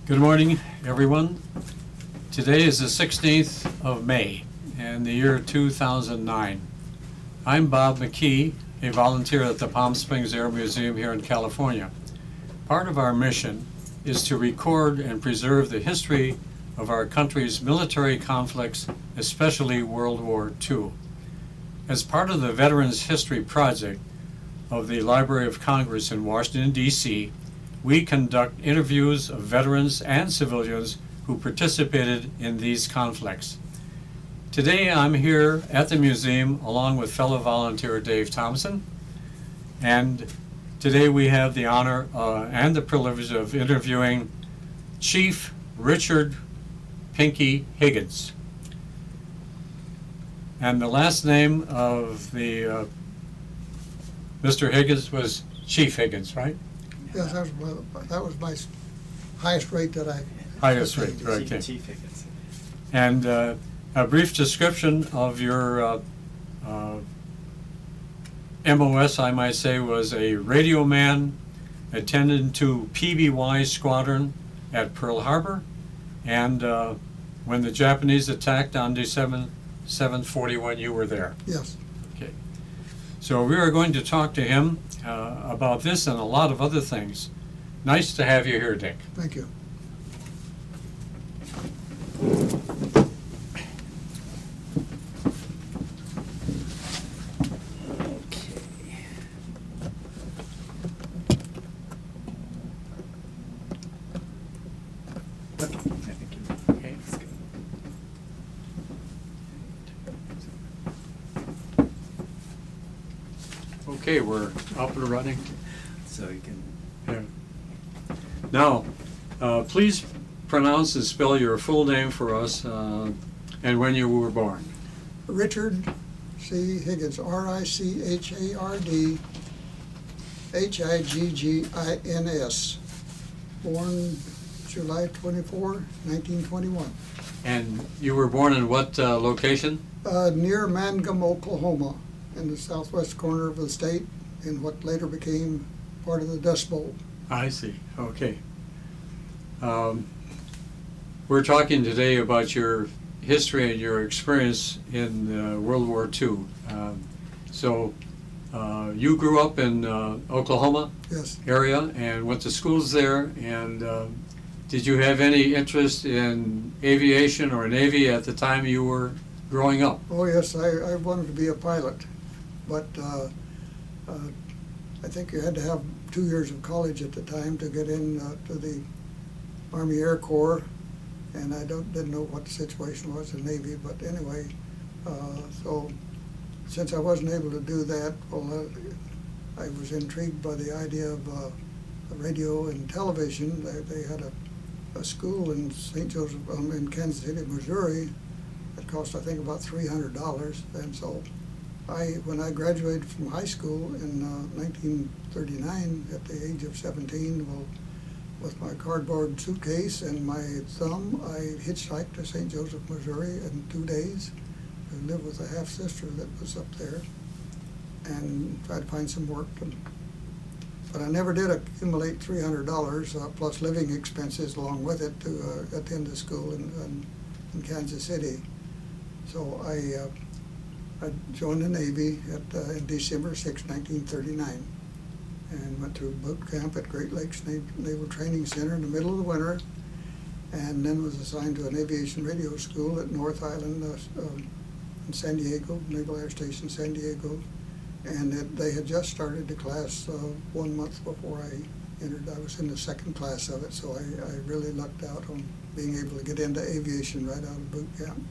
Good morning, everyone. Today is the 16th of May in the year 2009. I'm Bob McKee, a volunteer at the Palm Springs Air Museum here in California. Part of our mission is to record and preserve the history of our country's military conflicts, especially World War II. As part of the Veterans History Project of the Library of Congress in Washington, D.C., we conduct interviews of veterans and civilians who participated in these conflicts. Today I'm here at the museum along with fellow volunteer Dave Thompson, and today we have the honor and the privilege of interviewing Chief Richard Pinky Higgins. And the last name of the Mr. Higgins was Chief Higgins, right? Yes, that was my highest rate that I... Highest rate, right. Okay. Chief Higgins. And a brief description of your MOS, I might say, was a radio man attended to PBY squadron at Pearl Harbor, and when the Japanese attacked on December 7th, 41, you were there. Yes. Okay. So we are going to talk to him about this and a lot of other things. Nice to have you here, Dick. Thank you. Okay. Okay, we're up and running. So you can. Yeah. Now, please pronounce and spell your full name for us and when you were born. Richard C. Higgins, R-I-C-H-A-R-D H-I-G-G-I-N-S, born July 24, 1921. And you were born in what location? Near Mangum, Oklahoma, in the southwest corner of the state, in what later became part of the Dust Bowl. I see. Okay. We're talking today about your history and your experience in World War II. So you grew up in Oklahoma Yes. area and went to schools there, and did you have any interest in aviation or Navy at the time you were growing up? Oh, yes, I wanted to be a pilot, but I think you had to have 2 years of college at the time to get in to the Army Air Corps, and I didn't know what the situation was in Navy, but anyway, so since I wasn't able to do that, well, I was intrigued by the idea of radio and television. They had a school in St. Joseph, in Kansas City, Missouri, that cost, I think, about $300, and so when I graduated from high school in 1939 at the age of 17, well, with my cardboard suitcase and my thumb, I hitchhiked to St. Joseph, Missouri in 2 days. I lived with a half-sister that was up there and tried to find some work. But I never did accumulate $300 plus living expenses along with it to attend the school in Kansas City. So I joined the Navy in December 6, 1939, and went through boot camp at Great Lakes Naval Training Center in the middle of the winter, and then was assigned to an aviation radio school at North Island in San Diego, Naval Air Station, San Diego, and they had just started the class 1 month before I entered. I was in the second class of it, so I really lucked out on being able to get into aviation right out of boot camp.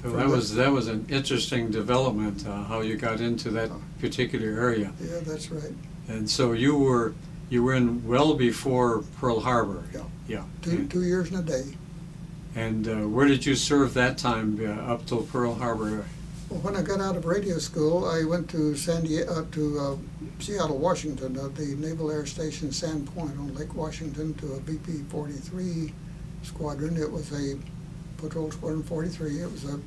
So that was an interesting development, how you got into that particular area. Yeah, that's right. And so you were in well before Pearl Harbor. Yeah. Yeah. 2 years and a day. And where did you serve that time up till Pearl Harbor? Well, when I got out of radio school, I went to Seattle, Washington, the Naval Air Station Sandpoint on Lake Washington, to a BP-43 squadron. It was a Patrol Squadron 43. It was a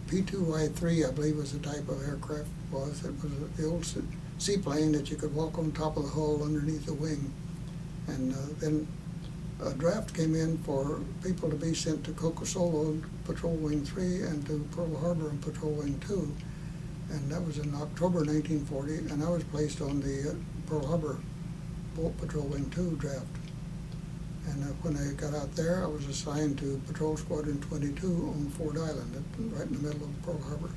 P-2Y3, I believe, was the type of aircraft it was. It was the old seaplane that you could walk on top of the hull underneath the wing. And then a draft came in for people to be sent to Cocosolo, Patrol Wing 3, and to Pearl Harbor and Patrol Wing 2. And that was in October 1940, and I was placed on the Pearl Harbor Boat Patrol Wing 2 draft. And when I got out there, I was assigned to Patrol Squadron 22 on Ford Island, right in the middle of Pearl Harbor.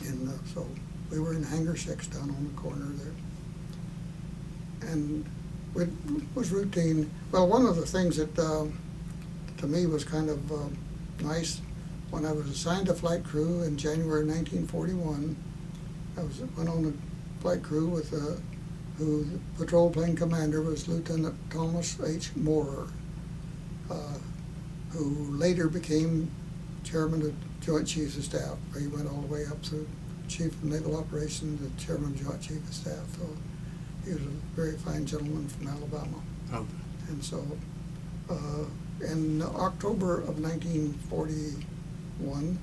And so we were in Hangar 6 down on the corner there. And it was routine. Well, one of the things that to me was kind of nice, when I was assigned to flight crew in January 1941, went on a flight crew with who the patrol plane commander was Lieutenant Thomas H. Moorer, who later became chairman of Joint Chiefs of Staff. He went all the way up to Chief of Naval Operations and chairman of Joint Chiefs of Staff. So he was a very fine gentleman from Alabama. Oh. And so in October of 1941,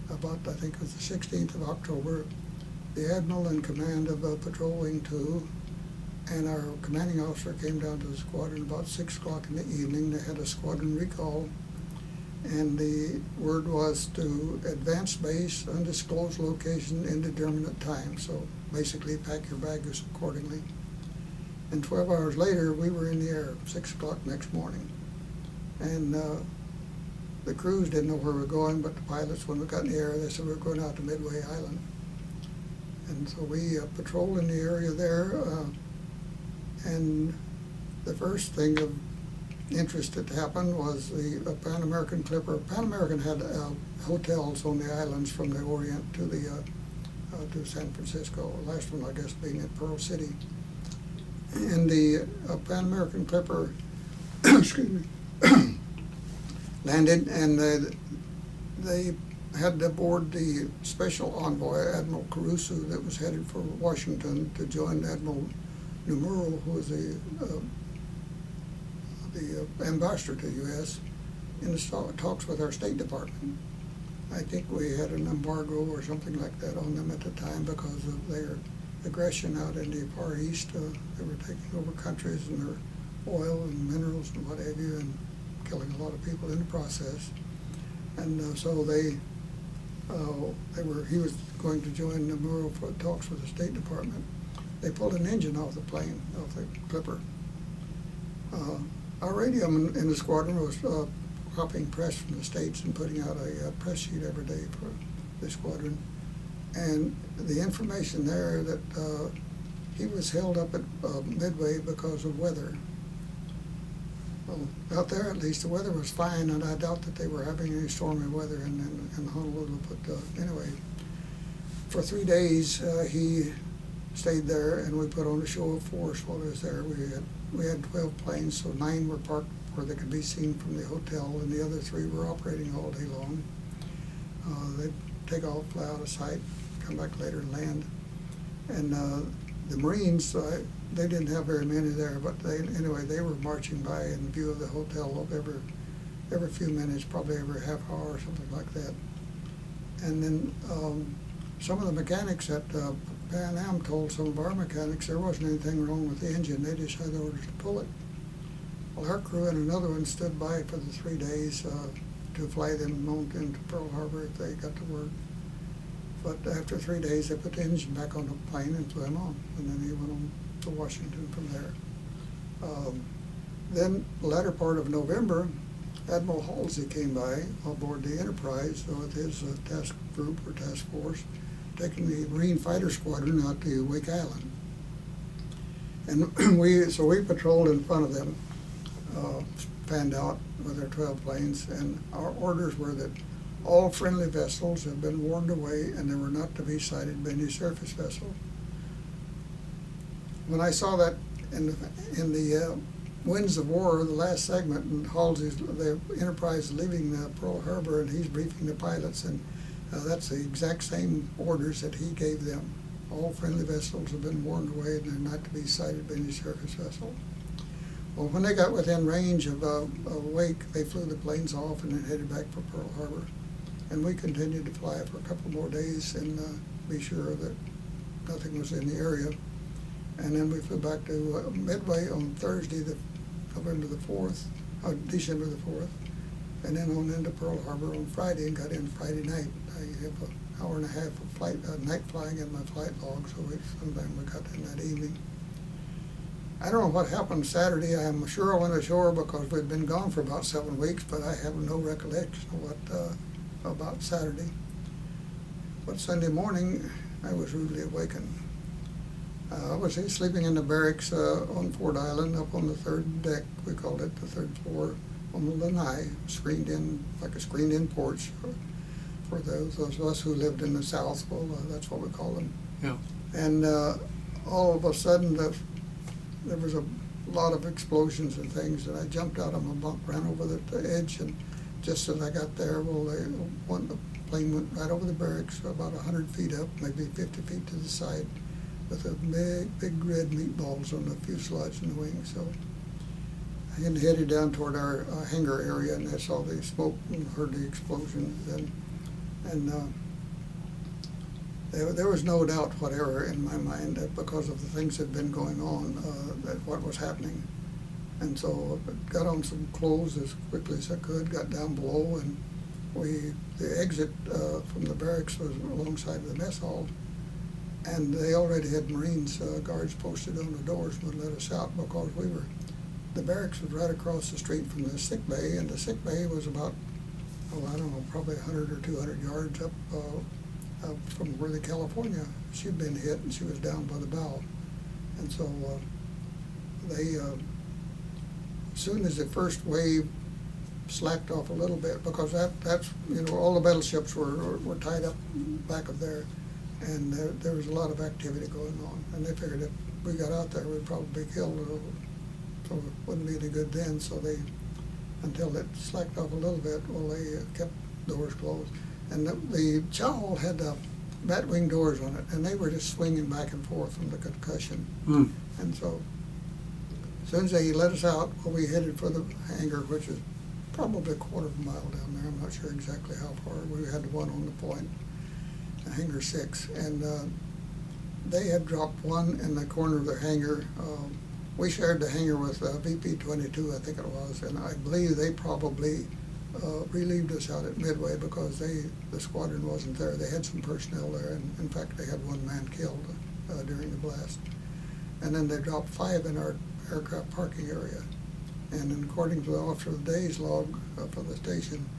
about I think it was the 16th of October, the Admiral in command of Patrol Wing 2 and our commanding officer came down to the squadron about 6 o'clock in the evening. They had a squadron recall, and the word was to advance base, undisclosed location, indeterminate time. So basically pack your baggage accordingly. And 12 hours later, we were in the air, 6 o'clock next morning. And the crews didn't know where we were going, but the pilots, when we got in the air, they said we were going out to Midway Island. And so we patrolled in the area there, and the first thing of interest that happened was the Pan American Clipper. Pan American had hotels on the islands from the Orient to the to San Francisco. The last one, I guess, being at Pearl City. And the Pan American Clipper, excuse me, landed, and they had aboard the special envoy, Admiral Caruso, that was headed for Washington to join Admiral Numero, who was the ambassador to the U.S. in the talks with our State Department. I think we had an embargo or something like that on them at the time because of their aggression out in the Far East. They were taking over countries and their oil and minerals and what have you, and killing a lot of people in the process. And so he was going to join Numero for talks with the State Department. They pulled an engine off the plane, off the Clipper. Our radio in the squadron was copying press from the States and putting out a press sheet every day for the squadron. And the information there that he was held up at Midway because of weather. Well, out there, at least, the weather was fine, and I doubt that they were having any stormy weather in Honolulu. But anyway, for 3 days, he stayed there, and we put on a show of force while he was there. We had 12 planes, so 9 were parked where they could be seen from the hotel, and the other 3 were operating all day long. They'd take off, fly out of sight, come back later and land. And the Marines, they didn't have very many there, but anyway, they were marching by in view of the hotel every few minutes, probably every half hour or something like that. And then some of the mechanics at Pan Am told some of our mechanics there wasn't anything wrong with the engine. They just had orders to pull it. Well, our crew and another one stood by for the 3 days to fly them on into Pearl Harbor if they got the word. But after 3 days, they put the engine back on the plane and flew him on, and then he went on to Washington from there. Then, the latter part of November, Admiral Halsey came by aboard the Enterprise with his task group or task force, taking the Marine Fighter Squadron out to Wake Island. And we patrolled in front of them, fanned out with our 12 planes, and our orders were that all friendly vessels have been warned away and they were not to be sighted by any surface vessel. When I saw that in the Winds of War, the last segment, and Halsey's, the Enterprise leaving Pearl Harbor, and he's briefing the pilots, and that's the exact same orders that he gave them. All friendly vessels have been warned away and they're not to be sighted by any surface vessel. Well, when they got within range of Wake, they flew the planes off and then headed back for Pearl Harbor. And we continued to fly for a couple more days and be sure that nothing was in the area. And then we flew back to Midway on Thursday, the November the 4th, December the 4th, and then on into Pearl Harbor on Friday and got in Friday night. I have an hour and a half of night flying in my flight log, so sometime we got in that evening. I don't know what happened Saturday. I'm sure I went ashore because we'd been gone for about 7 weeks, but I have no recollection of what about Saturday. But Sunday morning, I was rudely awakened. I was sleeping in the barracks on Ford Island, up on the third deck, we called it, the third floor, on the lanai, screened in, like a screened-in porch for those of us who lived in the South. Well, that's what we call them. Yeah. And all of a sudden, there was a lot of explosions and things, and I jumped out of my bunk, ran over the edge, and just as I got there, the plane went right over the barracks, about 100 feet up, maybe 50 feet to the side, with a big red meatballs on the fuselage and the wings. So I headed down toward our hangar area, and I saw the smoke and heard the explosions. And there was no doubt whatever in my mind that because of the things that had been going on, that what was happening. And so I got on some clothes as quickly as I could, got down below, and the exit from the barracks was alongside of the mess hall. And they already had Marines, guards posted on the doors and would let us out because the barracks was right across the street from the sick bay, and the sick bay was about, I don't know, probably 100 or 200 yards up from where the California, she'd been hit and she was down by the bow. And so they, as soon as the first wave slacked off a little bit, because that's, all the battleships were tied up back of there, and there was a lot of activity going on, and they figured if we got out there, we'd probably be killed, so it wouldn't be any good then. So until it slacked off a little bit, they kept doors closed. And the chow had bat-wing doors on it, and they were just swinging back and forth from the concussion. Mm. And so as soon as they let us out, we headed for the hangar, which is probably a quarter of a mile down there. I'm not sure exactly how far. We had the one on the point, hangar 6, and they had dropped one in the corner of their hangar. We shared the hangar with VP-22, I think it was, and I believe they probably relieved us out at Midway because the squadron wasn't there. They had some personnel there, and in fact they had one man killed during the blast. And then they dropped 5 in our aircraft parking area. And according to the officer of the day's log for the station,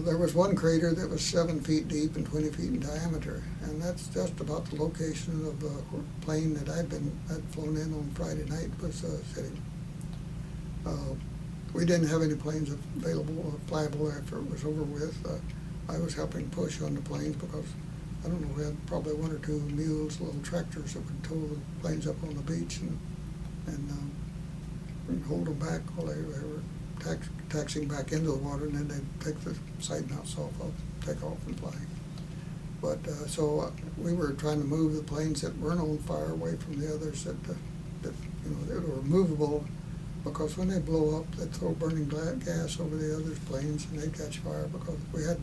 there was one crater that was 7 feet deep and 20 feet in diameter, and that's just about the location of the plane that I'd flown in on Friday night was sitting. We didn't have any planes available or flyable after it was over with. I was helping push on the planes because, I don't know, we had probably 1 or 2 mules, little tractors that would tow the planes up on the beach and hold them back while they were taxiing back into the water, and then they'd take the side mounts off, take off and fly. But so we were trying to move the planes that weren't on fire away from the others that were movable, because when they blow up, they'd throw burning gas over the other planes and they'd catch fire because we had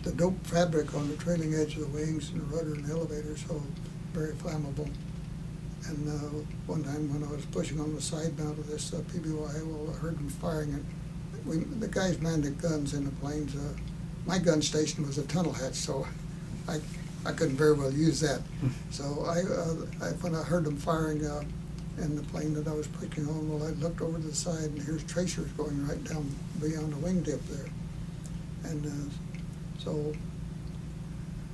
the dope fabric on the trailing edge of the wings and the rudder and the elevator, so very flammable. And one time when I was pushing on the side mount of this PBY, I heard them firing it. The guys manned the guns in the planes. My gun station was a tunnel hatch, so I couldn't very well use that. So when I heard them firing in the plane that I was pushing on, I looked over to the side, and here's tracers going right down beyond the wingtip there. And so,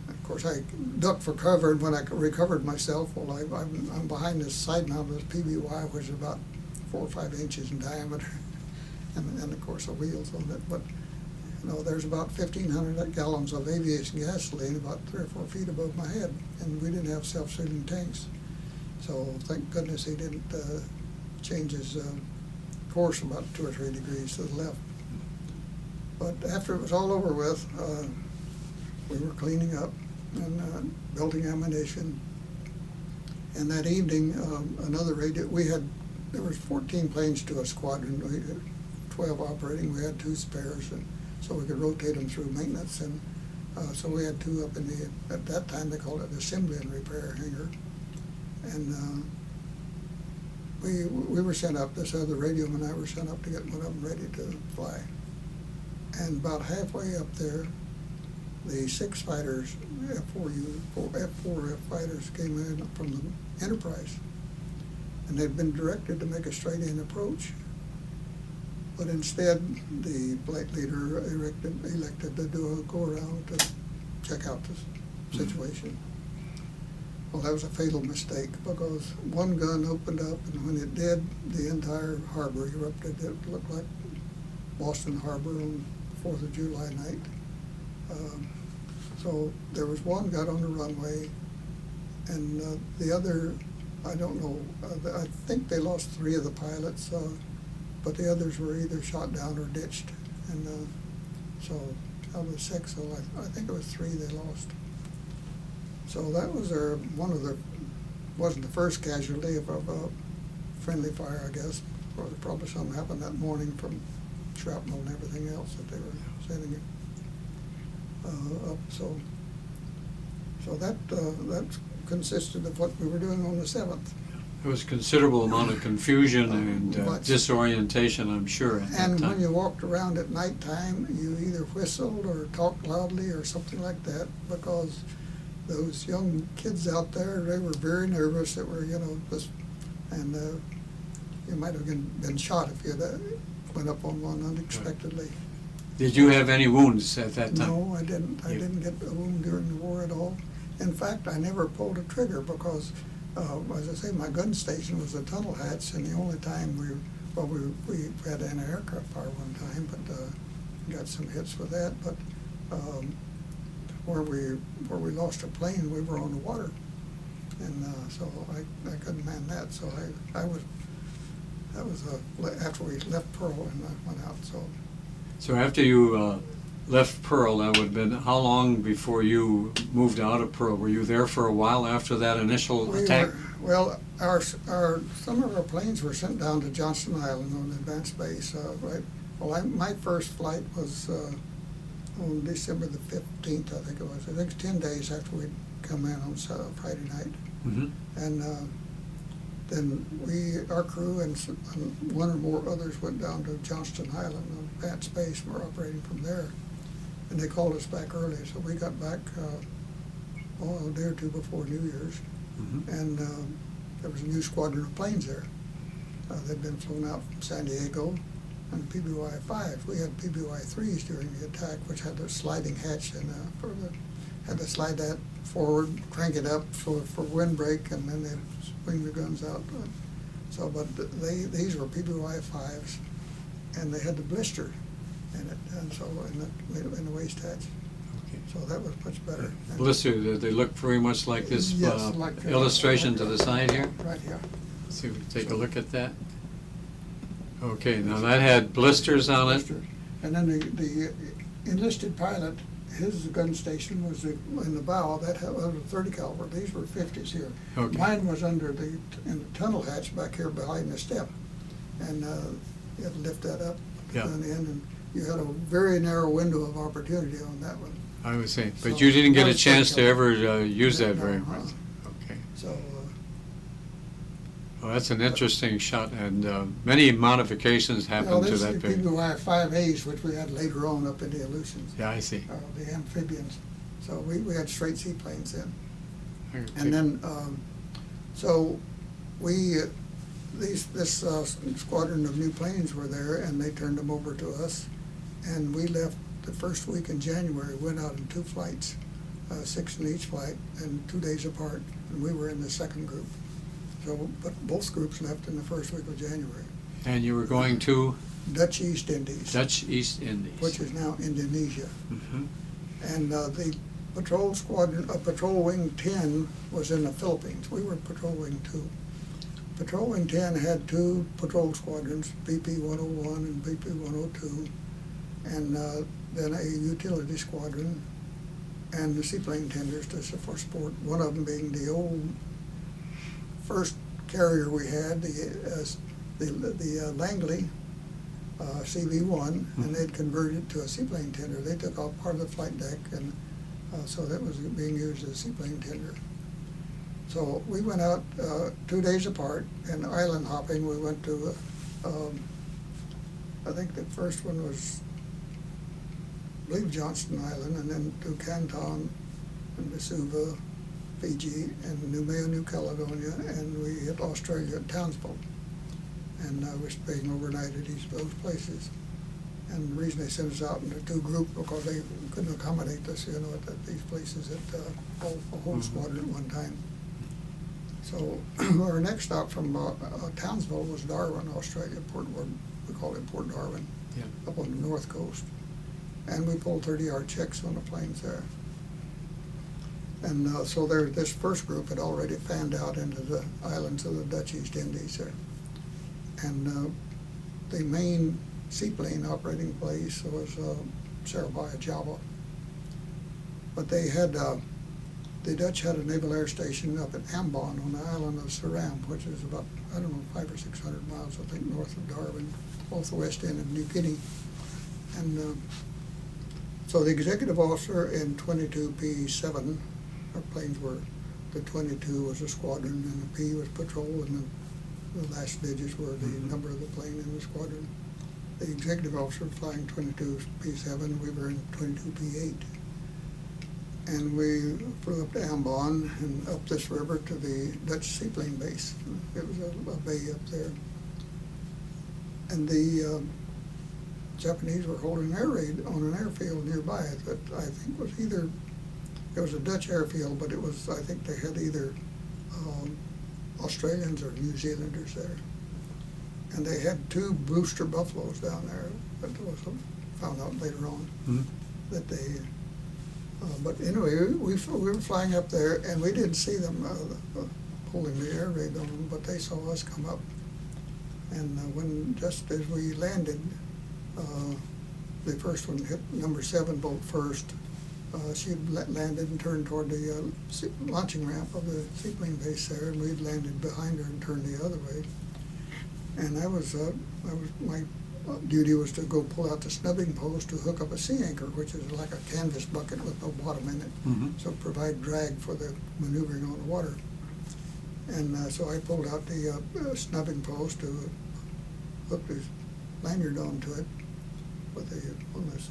of course, I ducked for cover, and when I recovered myself, I'm behind this side mount of this PBY, which is about 4 or 5 inches in diameter, and of course the wheels on it. But there's about 1,500 gallons of aviation gasoline about 3 or 4 feet above my head, and we didn't have self-sealing tanks. So thank goodness he didn't change his course about 2 or 3 degrees to the left. But after it was all over with, we were cleaning up and building ammunition. And that evening, another radio, there was 14 planes to a squadron. We had 12 operating. We had 2 spares, and so we could rotate them through maintenance. And so we had 2 up in at that time they called it assembly and repair hangar. And we were sent up, this other Radioman and I were sent up to get one of them ready to fly. And about halfway up there, the 6 fighters, F4 fighters came in from the Enterprise. And they'd been directed to make a straight-in approach. But instead, the flight leader elected to do a go-around to check out the situation. Well, that was a fatal mistake because one gun opened up, and when it did, the entire harbor erupted. It looked like Boston Harbor on 4th of July night. So there was one gun on the runway, and the other, I don't know, I think they lost 3 of the pilots, but the others were either shot down or ditched. And so out of 6, so I think it was 3 they lost. So that was wasn't the first casualty of a friendly fire, I guess. Probably something happened that morning from shrapnel and everything else that they were sending it up. So that consisted of what we were doing on the 7th. There was considerable amount of confusion and disorientation, I'm sure, at that And time. when you walked around at nighttime, you either whistled or talked loudly or something like that, because those young kids out there, they were very nervous. That were, and you might have been shot if you went up on one unexpectedly. Did you have any wounds at that time? No, I didn't. I didn't get a wound during the war at all. In fact, I never pulled a trigger because, as I say, my gun station was a tunnel hatch, and the only time we had an aircraft fire one time, but got some hits with that. But where we lost a plane, we were on the water, and so I couldn't man that. So that was after we left Pearl and I went out. So after you left Pearl, that would have been how long before you moved out of Pearl? Were you there for a while after that initial attack? Well, some of our planes were sent down to Johnston Island on the advanced base. Right. Well, my first flight was on December the 15th, I think it was. I think it's 10 days after we'd come in on Friday night. Mm-hmm. And then our crew and one or more others went down to Johnston Island on advanced base, and we're operating from there. And they called us back early, so we got back a day or two before New Year's. Mm-hmm. And there was a new squadron of planes there. They'd been flown out from San Diego on PBY-5. We had PBY-3s during the attack, which had the sliding hatch and had to slide that forward, crank it up for windbreak, and then they'd swing the guns out. But these were PBY-5s, and they had the blister in it, and so in the waist hatch. Okay. So that was much better. Blister, they look very much like this Yes, like, illustration to the side here. Right here. Let's see if we can take a look at that. Okay, now that had blisters on it. Blisters. And then the enlisted pilot, his gun station was in the bow. That was a 30 caliber. These were 50s here. Okay. Mine was in the tunnel hatch back here behind the step, and you had to lift that up on the end, and you had a very narrow window of opportunity on that one. I would say, but So you didn't get that a was chance to 30 ever use that No, very much. Okay. So Well, that's an interesting shot, and many modifications happened to this that is thing. PBY-5As, which we had later on up in the Aleutians. Yeah, I see. The amphibians. So we had straight seaplanes then. I can take- And then, so this squadron of new planes were there, and they turned them over to us. And we left the first week in January, went out in 2 flights, 6 in each flight, and 2 days apart. And we were in the second group. So, but both groups left in the first week of January. And you were going to Dutch East Indies, Dutch East Indies. which is now Indonesia. Mhm. And the patrol squadron, Patrol Wing 10 was in the Philippines. We were Patrol Wing 2. Patrol Wing 10 had 2 patrol squadrons, BP-101 and BP-102, and then a utility squadron, and the seaplane tenders for support, one of them being the old first carrier we had, the Langley CV-1, and they'd converted to a seaplane tender. They took off part of the flight deck, and so that was being used as a seaplane tender. So we went out 2 days apart, and island hopping. We went to, I think the first one was, I believe, Johnston Island, and then to Canton and Vesuva, Fiji, and Noumea, New Caledonia, and we hit Australia at Townsville. And we're staying overnight at each of those places. And the reason they sent us out into 2 groups, because they couldn't accommodate us, at these places at a whole squadron at one time. So our next stop from Townsville was Darwin, Australia, we call it Port Darwin, up on the north coast. And we pulled 30-yard checks on the planes there. And so this first group had already fanned out into the islands of the Dutch East Indies there. And the main seaplane operating place was Surabaya, Java. But they had, the Dutch had a naval air station up at Ambon on the island of Ceram, which is about, 500 or 600 miles, I think, north of Darwin, off the west end of New Guinea. And so the executive officer in 22P7, our planes were, the 22 was a squadron, and the P was patrol, and the last digits were the number of the plane in the squadron. The executive officer flying 22P7, we were in 22P8. And we flew up to Ambon and up this river to the Dutch seaplane base. It was a bay up there. And the Japanese were holding an air raid on an airfield nearby that I think was either, it was a Dutch airfield, but it was, I think they had either Australians or New Zealanders there. And they had 2 Brewster buffaloes down there that was found out later on that they, but anyway, we were flying up there, and we didn't see them holding the air raid on them, but they saw us come up. And when just as we landed, the first one hit number 7 boat first. She had landed and turned toward the launching ramp of the seaplane base there, and we'd landed behind her and turned the other way. And my duty was to go pull out the snubbing post to hook up a sea anchor, which is like a canvas bucket with no bottom in it, so provide drag for the maneuvering on the water. And so I pulled out the snubbing post to hook the lanyard onto it with the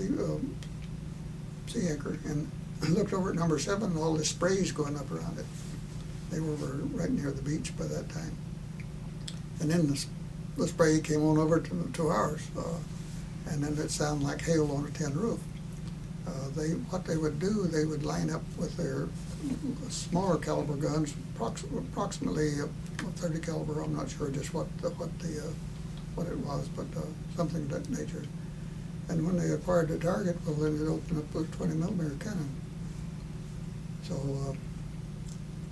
sea anchor, and looked over at number 7, and all the sprays going up around it. They were right near the beach by that time. And then the spray came on over to ours, and then it sounded like hail on a tin roof. What they would do, they would line up with their smaller caliber guns, approximately 30 caliber. I'm not sure just what it was, but something of that nature. And when they acquired the target, well, then it opened up a 20 millimeter cannon. So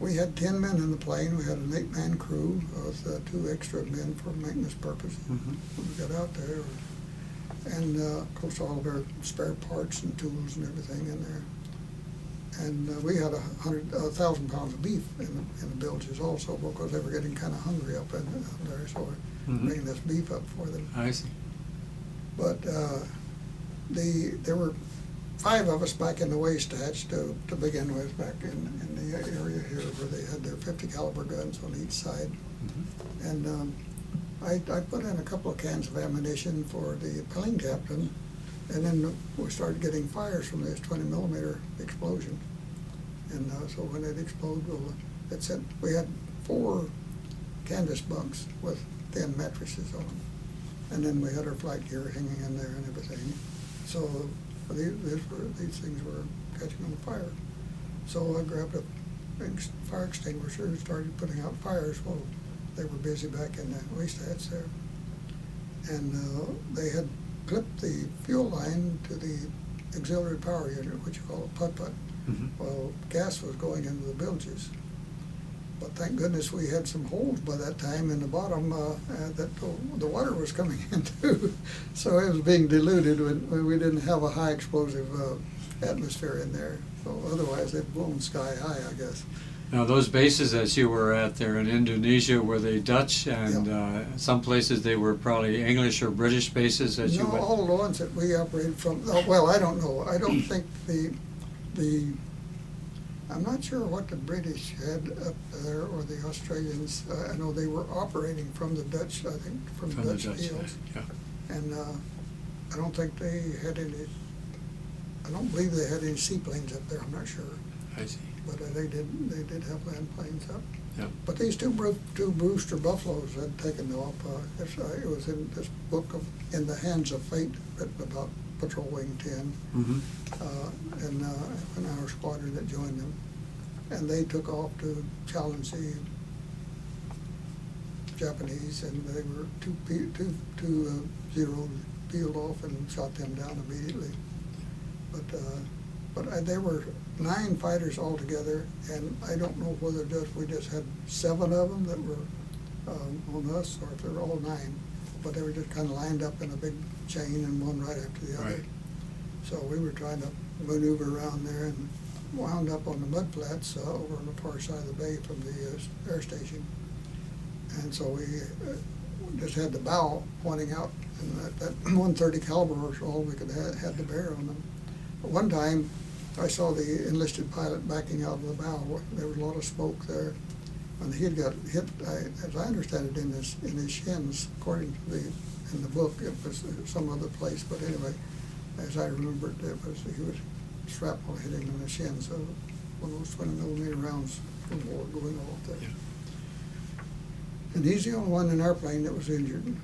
we had 10 men in the plane. We had an 8-man crew with 2 extra men for maintenance purposes. When we got out there, and of course all of our spare parts and tools and everything in there. And we had 1,000 pounds of beef in the bilges also, because they were getting kind of hungry up in there, so we're bringing this beef up for them. I see. But there were 5 of us back in the waist hatch to begin with, back in the area here where they had their 50 caliber guns on each side. And I put in a couple of cans of ammunition for the plane captain, and then we started getting fires from this 20 millimeter explosion. And so when it exploded, we had 4 canvas bunks with thin mattresses on them. And then we had our flight gear hanging in there and everything. So these things were catching on fire. So I grabbed a fire extinguisher and started putting out fires while they were busy back in the waste hatch there. And they had clipped the fuel line to the auxiliary power unit, which you call a putt-putt. Well, gas was going into the bilges. But thank goodness we had some holes by that time in the bottom that the water was coming into. So it was being diluted when we didn't have a high explosive atmosphere in there. So otherwise they'd blown sky high, I guess. Now those bases that you were at there in Indonesia, were they Dutch? And some places they were probably English or British bases that you went? No, all the ones that we operated from, well, I don't know. I don't think I'm not sure what the British had up there or the Australians. I know they were operating from the Dutch, I think, from the Dutch fields. Yeah. And I don't think they had any, I don't believe they had any seaplanes up there, I'm not sure. I see. But they did have land planes up. Yeah. But these two Brewster buffaloes had taken off. It was in this book of In the Hands of Fate, written about Patrol Wing 10, Mm-hmm. and our squadron that joined them. And they took off to challenge the Japanese, and they were 2-0 peeled off and shot them down immediately. But there were 9 fighters altogether, and I don't know whether we just had 7 of them that were on us, or if they were all 9. But they were just kind of lined up in a big chain, and one right after the other. Right. So we were trying to maneuver around there and wound up on the mud flats over on the far side of the bay from the air station. And so we just had the bow pointing out, and that 130 caliber was all we could had to bear on them. But one time, I saw the enlisted pilot backing out of the bow. There was a lot of smoke there, and he had got hit. As I understand it, in his shins. According to in the book, it was some other place, but anyway, as I remember it, he was shrapnel hit him in the shins. So one of those 20mm rounds from war going off there. Yeah. And he's the only one in our plane that was injured.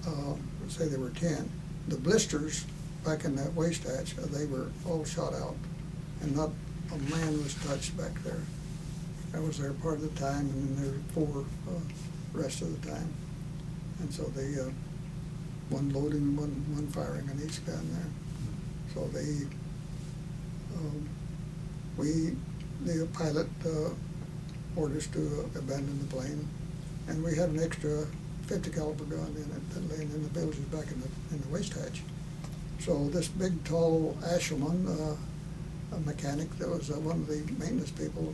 Let's say there were 10. The blisters back in that waist hatch, they were all shot out, and not a man was touched back there. I was there part of the time, and then there were 4 rest of the time. And so they, one loading, one firing on each gun there. So the pilot ordered us to abandon the plane, and we had an extra 50 caliber gun in it that lay in the bilges back in the waist hatch. So this big, tall Ashelman, a mechanic that was one of the maintenance people,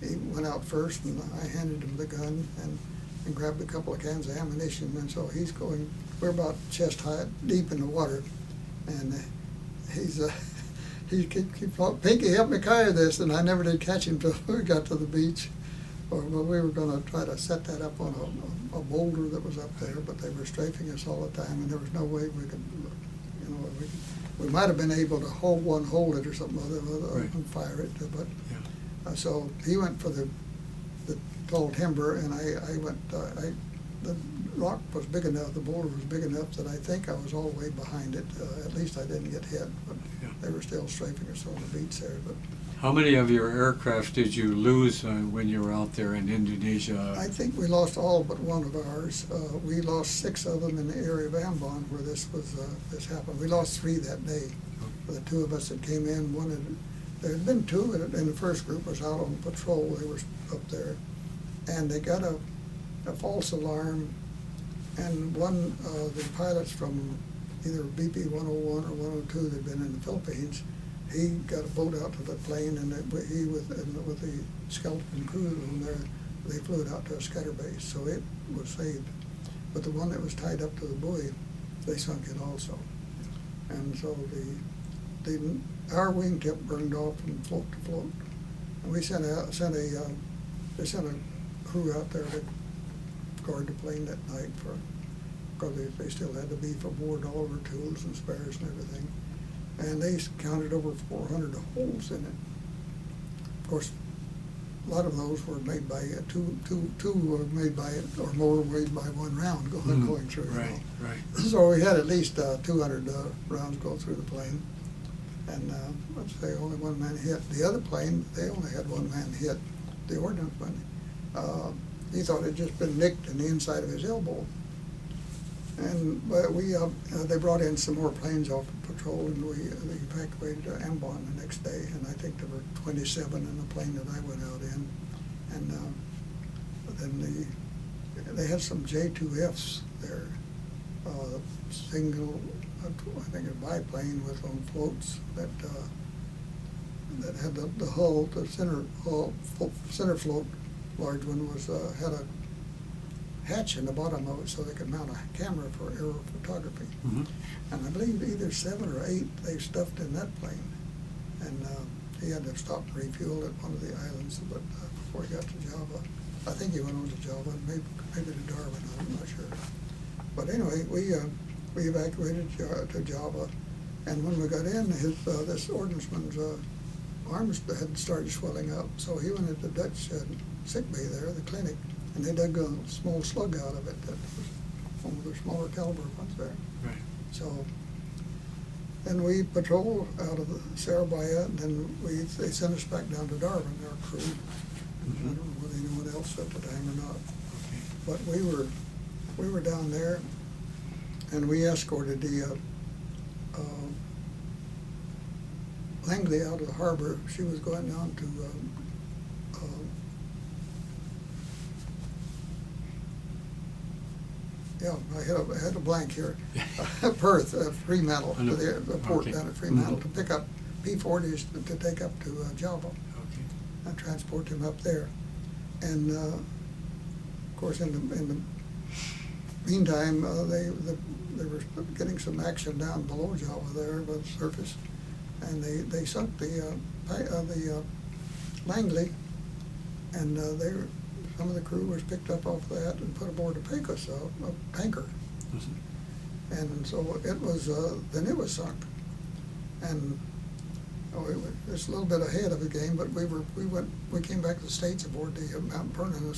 he went out first, and I handed him the gun and grabbed a couple of cans of ammunition. And so he's going, we're about chest high, deep in the water, and he kept Pinky, help me carry this, and I never did catch him till we got to the beach. Well, we were going to try to set that up on a boulder that was up there, but they were strafing us all the time, and there was no way we could, we might have been able to hold it or something other Right. and fire it, but Yeah. so he went for the tall timber, and I went. The rock was big enough, the boulder was big enough that I think I was all the way behind it. At least I didn't get hit, but Yeah. they were still strafing us on the beach there. But How many of your aircraft did you lose when you were out there in Indonesia? I think we lost all but one of ours. We lost 6 of them in the area of Ambon where this happened. We lost 3 that day. The 2 of us that came in, there had been 2 in the first group was out on patrol. They were up there, and they got a false alarm, and one of the pilots from either BP 101 or 102 that had been in the Philippines, he got a boat out to the plane, and he with the skeleton crew on there, they flew it out to a scatter base, so it was saved. But the one that was tied up to the buoy, they sunk it also. And so our wingtip burned off from float to float. And we sent a crew out there to guard the plane that night because they still had to be for board all of our tools and spares and everything. And they counted over 400 holes in it. Of course, a lot of those were made by two were made by, or more made by one round going through. Right, right. So we had at least 200 rounds go through the plane, and let's say only one man hit. The other plane, they only had one man hit. The ordnance man, he thought it had just been nicked in the inside of his elbow. And they brought in some more planes off of patrol, and they evacuated Ambon the next day. And I think there were 27 in the plane that I went out in. And then they had some J2Fs there, single, I think a biplane with on floats that had the hull, the center float, large one had a hatch in the bottom of it so they could mount a camera for aerial photography. Mm-hmm. And I believe either 7 or 8 they stuffed in that plane. And he had to stop and refuel at one of the islands, but before he got to Java. I think he went on to Java, maybe to Darwin, I'm not sure. But anyway, we evacuated to Java, and when we got in, this ordnanceman's arms had started swelling up, so he went into the Dutch sick bay there, the clinic, and they dug a small slug out of it that was one of the smaller caliber ones there. Right. So then we patrolled out of the Sarabaya, and then they sent us back down to Darwin, our crew. Mm-hmm. I don't know whether anyone else at the time or not. Okay. But we were down there, and we escorted the Langley out of the harbor. She was going down to I had a blank here. Perth, Fremantle, to the port down at Fremantle, to pick up P-40s to take up to Java. Okay. And transport them up there. And of course, in the meantime, they were getting some action down below Java there by the surface, and they sunk the Langley, and some of the crew was picked up off that and put aboard the Pecos, a tanker. Mm-hmm. And so it was then it was sunk, and it's a little bit ahead of the game, but we came back to the States aboard the Mount Vernon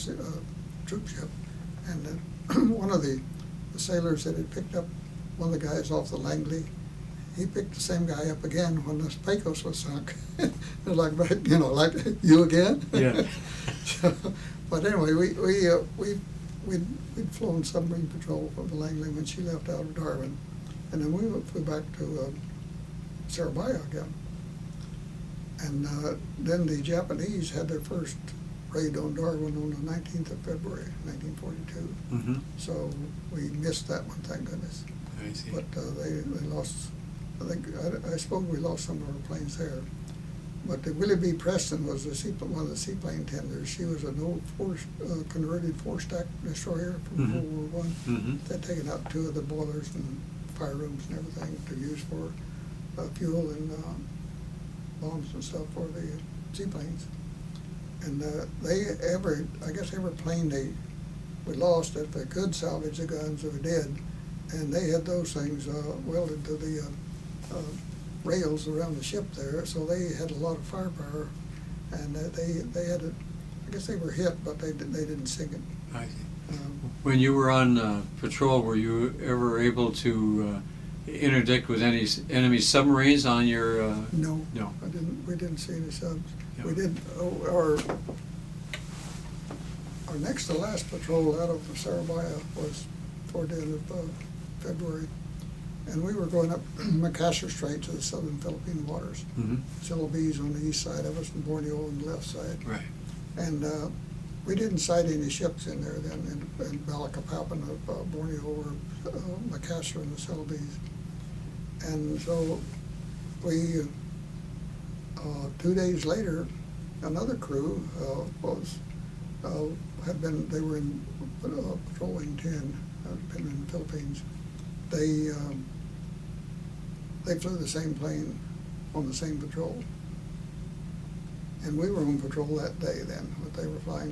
troop ship, and one of the sailors that had picked up one of the guys off the Langley, he picked the same guy up again when the Pecos was sunk. like you again. Yeah. But anyway, we'd flown submarine patrol from the Langley when she left out of Darwin, and then we flew back to Sarabaya again. And then the Japanese had their first raid on Darwin on the 19th of February, 1942. Mm-hmm. So we missed that one, thank goodness. I see. But they lost, I suppose we lost some of our planes there. But Willie B. Preston was one of the seaplane tenders. She was an old converted four-stack destroyer from Mm-hmm. World War I. Mm-hmm. They'd taken out two of the boilers and fire rooms and everything to use for fuel and bombs and stuff for the seaplanes. And I guess every plane we lost, if they could salvage the guns, we did. And they had those things welded to the rails around the ship there, so they had a lot of firepower, and they had it. I guess they were hit, but they didn't sink it. I see. When you were on patrol, were you ever able to interdict with any enemy submarines on your? No, No. I didn't. We didn't see any subs. Yeah. We did our next to last patrol out of Sarabaya was toward the end of February. And we were going up Makassar Strait to the southern Philippine waters. Mm-hmm. Celebes on the east side of us and Borneo on the left side. Right. And we didn't sight any ships in there then in Balikpapan of Borneo or Makassar and the Celebes. And so we, 2 days later, another crew they were in patrolling 10, been in the Philippines. They flew the same plane on the same patrol. And we were on patrol that day then, but they were flying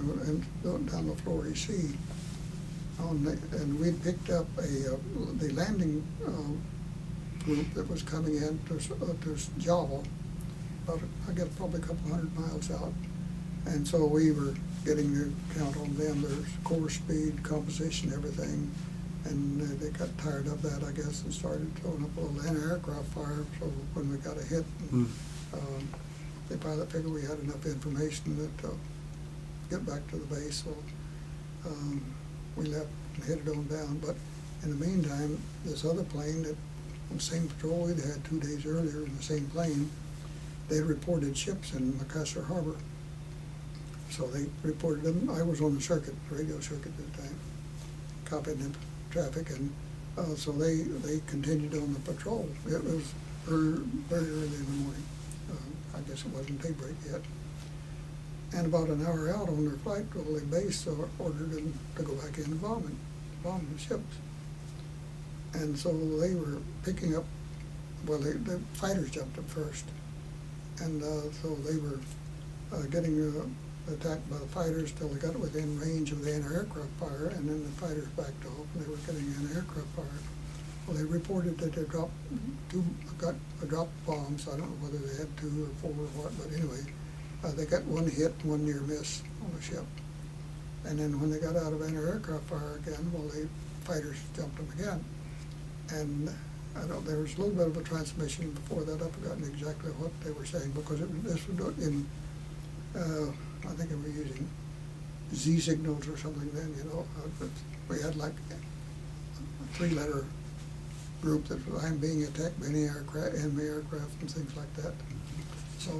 down the Florida Sea. And we picked up the landing group that was coming in to Java, about, I guess, probably a couple 100 miles out. And so we were getting the count on them, their course speed, composition, everything. And they got tired of that, I guess, and started throwing up a little anti-aircraft fire. So when we got a hit, the pilot figured we had enough information to get back to the base. So we left and headed on down. But in the meantime, this other plane that on the same patrol we'd had 2 days earlier in the same plane, they reported ships in Makassar Harbor. So they reported them. I was on the circuit, the radio circuit at the time, copied them traffic, and so they continued on the patrol. It was very early in the morning. I guess it wasn't daybreak yet. And about an hour out on their flight, the base ordered them to go back in and bomb the ships. And so they were picking up, well, the fighters jumped up first. And so they were getting attacked by the fighters till they got within range of the anti-aircraft fire, and then the fighters backed off, and they were getting anti-aircraft fire. Well, they reported that they got dropped bombs. I don't know whether they had 2 or 4 or what, but anyway, they got 1 hit, 1 near miss on the ship. And then when they got out of anti-aircraft fire again, well, the fighters jumped them again. And there was a little bit of a transmission before that. I've forgotten exactly what they were saying, because this was in, I think they were using Z signals or something then, you know. We had like a 3-letter group that was, I'm being attacked by enemy aircraft and things like that. So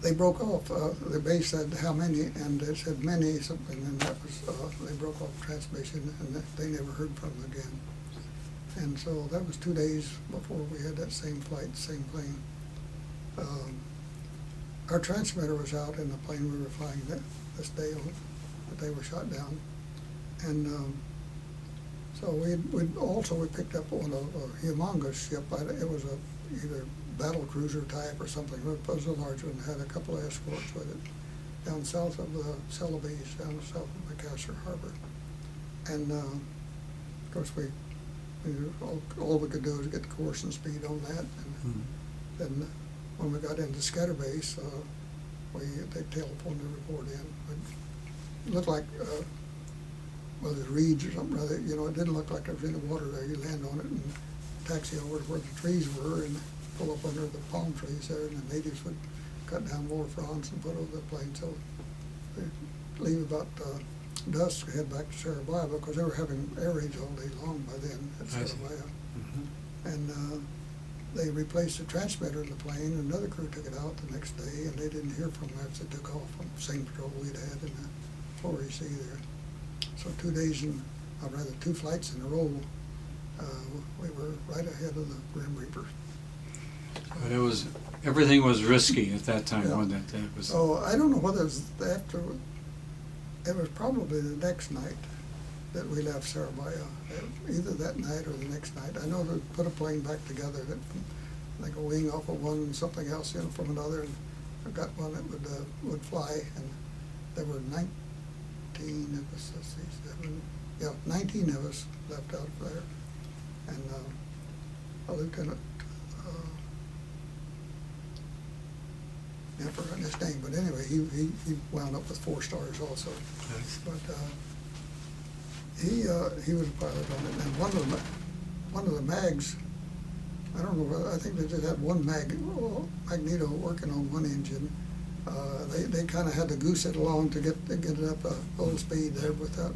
they broke off. The base said how many, and they said many something, and that was, they broke off transmission, and they never heard from them again. And so that was 2 days before we had that same flight, same plane. Our transmitter was out in the plane we were flying this day, but they were shot down. And so we picked up on a humongous ship. It was either battle cruiser type or something. It was a large one. Had a couple of escorts with it down south of the Celebes, down south of Macassar Harbor. And of course all we could do was get the course and speed on that. And then when we got into Scatter Base, they telephoned the report in. It looked like well, there's reeds or something rather. You know, it didn't look like there was any water there. You land on it and taxi over to where the trees were and pull up under the palm trees there, and the natives would cut down more fronds and put over the plane. So they leave about dusk, head back to Surabaya, because they were having air raids all day long by then at Surabaya. And they replaced the transmitter in the plane. Another crew took it out the next day, and they didn't hear from them after they took off on the same patrol we'd had in the 4AC there. So 2 days, or rather 2 flights in a row, we were right ahead of the Grim Reaper. But everything was risky at that time, Yeah. wasn't it? So I don't know whether it was after, it was probably the next night that we left Surabaya, either that night or the next night. I know they put a plane back together, like a wing off of one and something else, you know, from another, and I got one that would fly, and there were 19 of us, 19 of us left out there, and Lieutenant, I forgot his name, but anyway, he wound up with 4 stars also. Nice. But he was a pilot on it, and one of the mags, I don't know whether, I think they just had one magneto working on one engine. They kind of had to goose it along to get it up full speed there without.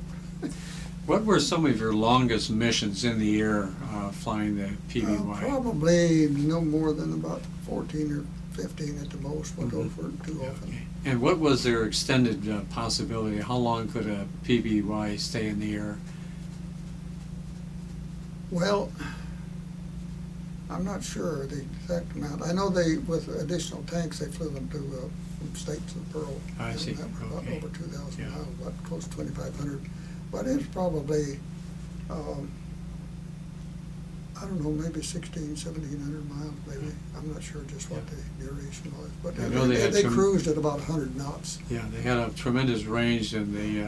What were some of your longest missions in the air flying the PBY? Probably no more than about 14 or 15 at the most. Went over it too often. Okay. And what was their extended possibility? How long could a PBY stay in the air? Well, I'm not sure the exact amount. I know with additional tanks, they flew them to from State to Pearl. I see. That was about Okay. over 2,000 Yeah. miles, about close to 2,500. But it's probably, I don't know, maybe 1,700 miles, maybe. I'm not sure just what the duration was. But I know they had cruised at about 100 knots. Yeah, they had a tremendous range, and they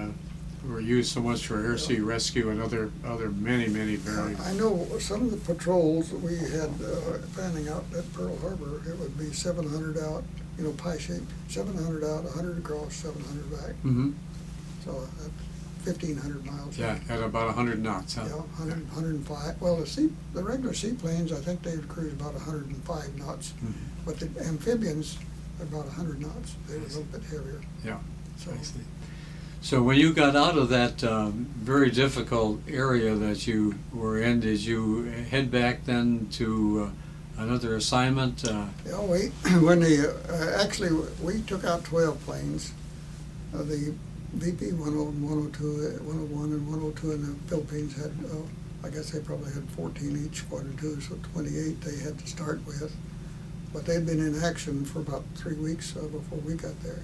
were used so much for air sea rescue and other many various. I know some of the patrols that we had fanning out at Pearl Harbor, it would be 700 out, you know, pie shape, 700 out, 100 across, 700 back. Mm-hmm. So that's 1,500 miles. Yeah, at about 100 knots, huh? Yeah, 100, 105. Well, the regular seaplanes, I think they would cruise about 105 knots. Mhm. But the amphibians are about 100 knots. They were a little bit heavier. Yeah, So, I see. So when you got out of that very difficult area that you were in, did you head back then to another assignment? yeah, we actually we took out 12 planes. The VP 101, 102, 101, and 102 in the Philippines had, I guess they probably had 14 each, Squadron 2, so 28 they had to start with. But they'd been in action for about 3 weeks before we got there.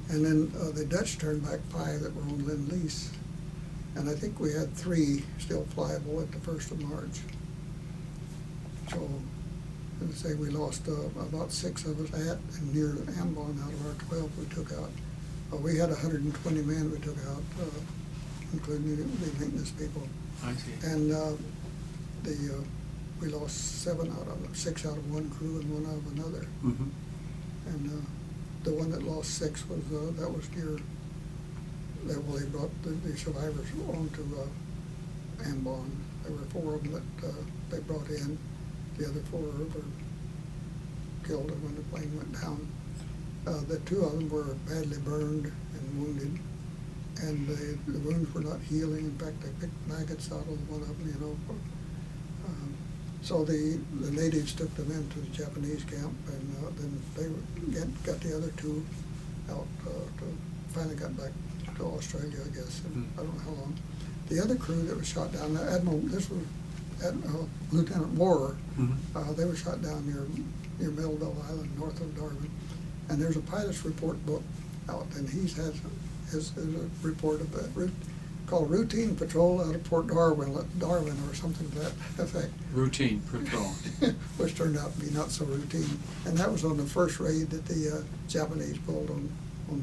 And then the Dutch turned back 5 that were on Lend-Lease. And I think we had 3 still flyable at the 1st of March. So and say we lost about 6 of us at and near Ambon out of our 12 we took out. We had 120 men we took out, including the maintenance people. I see. And we lost 7 out of them, 6 out of one crew and 1 out of another. Mm-hmm. And the one that lost 6 was that was near. They brought the survivors onto Ambon. There were 4 of them that they brought in. The other 4 were killed when the plane went down. The 2 of them were badly burned and wounded, and the wounds were not healing. In fact, they picked maggots out of one of them, you know. So the natives took them into the Japanese camp, and then they got the other 2 out. Finally got back to Australia, I guess. And I don't know how long. The other crew that was shot down, this was Lieutenant Moorer. Mm-hmm. They were shot down near Melville Island, north of Darwin. And there's a pilot's report book out, and he's had his report of called Routine Patrol out of Port Darwin or something to that effect. Routine patrol. Which turned out to be not so routine. And that was on the first raid that the Japanese pulled on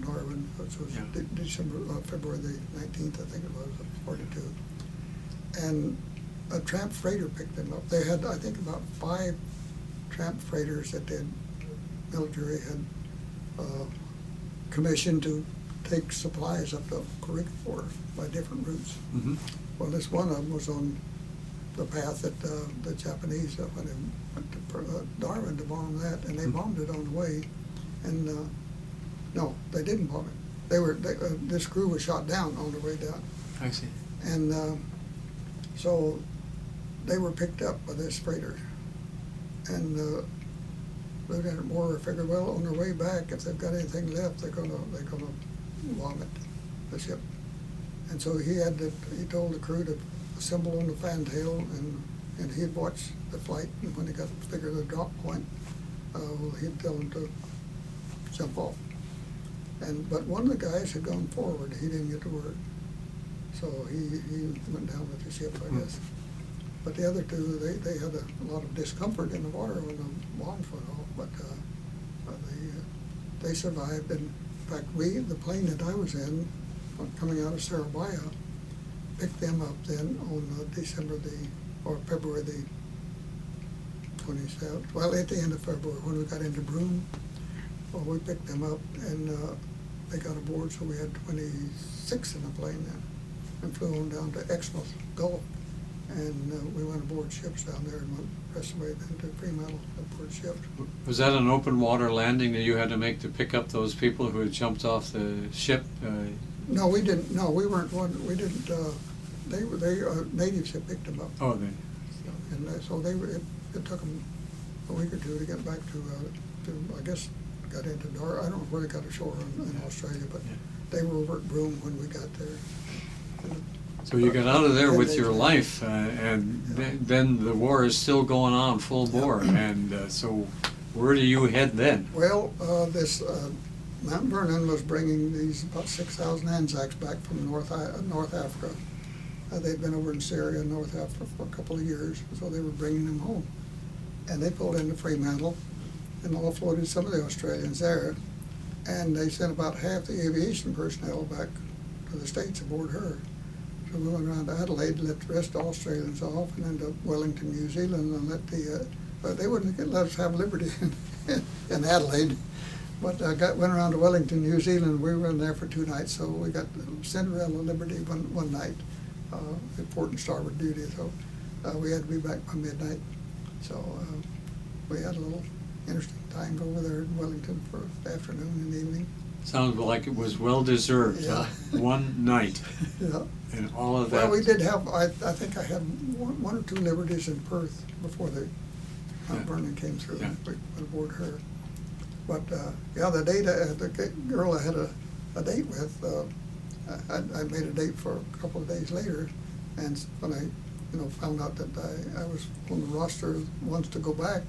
Darwin, which was February the 19th, I think it was, of 42. And a tramp freighter picked them up. They had, I think, about 5 tramp freighters that the military had commissioned to take supplies up to Korea for by different routes. Mm-hmm. Well, this one of them was on the path that the Japanese when they went to Darwin to bomb that, and they bombed it on the way. And no, they didn't bomb it. This crew was shot down on the way down. I see. And so they were picked up by this freighter, and Lieutenant Moorer figured, well, on their way back, if they've got anything left, they're gonna bomb it, the ship. And so he told the crew to assemble on the fantail, and he'd watch the flight, and when he got to figure the drop point, he'd tell them to jump off. But one of the guys had gone forward. He didn't get the word, so he went down with the ship, I guess. But the other 2, they had a lot of discomfort in the water when the bombs went off, but they survived. And in fact, the plane that I was in, coming out of Surabaya, picked them up then on February the 27th. Well, at the end of February, when we got into Broome, we picked them up, and they got aboard, so we had 26 in the plane then, and flew on down to Exmouth Gulf. And we went aboard ships down there and went the rest of the way then to Fremantle aboard ships. Was that an open water landing that you had to make to pick up those people who had jumped off the ship? No, we didn't. No, we weren't one. We didn't. They natives had picked them up. Oh, they. And so it took them a week or 2 to get back to I guess got into Dar. I don't know where they got ashore in Australia, but they were over at Broome when we got there. So you got out of there with your life, and then the war is still going on full bore. And so where do you head then? Well, this Mount Vernon was bringing these about 6,000 Anzacs back from North Africa. They'd been over in Syria and North Africa for a couple of years, so they were bringing them home. And they pulled into Fremantle and offloaded some of the Australians there. And they sent about half the aviation personnel back to the States aboard her. So we went around to Adelaide, let the rest of the Australians off, and then to Wellington, New Zealand, and let they wouldn't let us have liberty in Adelaide. But went around to Wellington, New Zealand. We were in there for 2 nights, so we got Cinderella Liberty one night, at port and starboard duty. So we had to be back by midnight. So we had a little interesting time over there in Wellington for the afternoon and evening. Sounds like it was well deserved. Yeah. One night. Yeah. And all of that. Well, we did have. I think I had one or 2 liberties in Perth before the Mount Vernon came through. Yeah. We went aboard her. But the date the girl I had a date with, I made a date for a couple of days later, and when I found out that I was on the roster of ones to go back,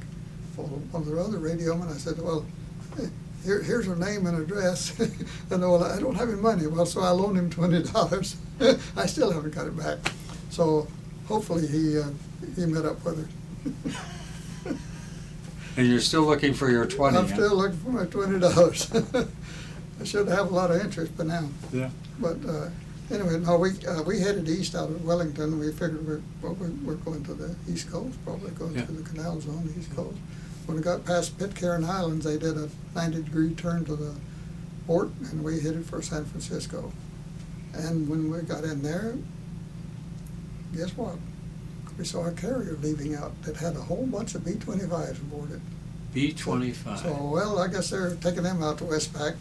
well, one of the other radiomen, I said, well, here's her name and address. And well, I don't have any money. Well, so I loaned him $20. I still haven't got it back. So hopefully he met up with her. And you're still looking for your 20. I'm huh? still looking for my $20. I should have a lot of interest by now. Yeah. But anyway, no, we headed east out of Wellington. We figured we're going to the East Coast, probably going Yeah. to the canals on the East Coast. When we got past Pitcairn Islands, they did a 90-degree turn to the port, and we headed for San Francisco. And when we got in there, guess what? We saw a carrier leaving out that had a whole bunch of B-25s aboard it. B-25. So, well, I guess they're taking them out to Westpac.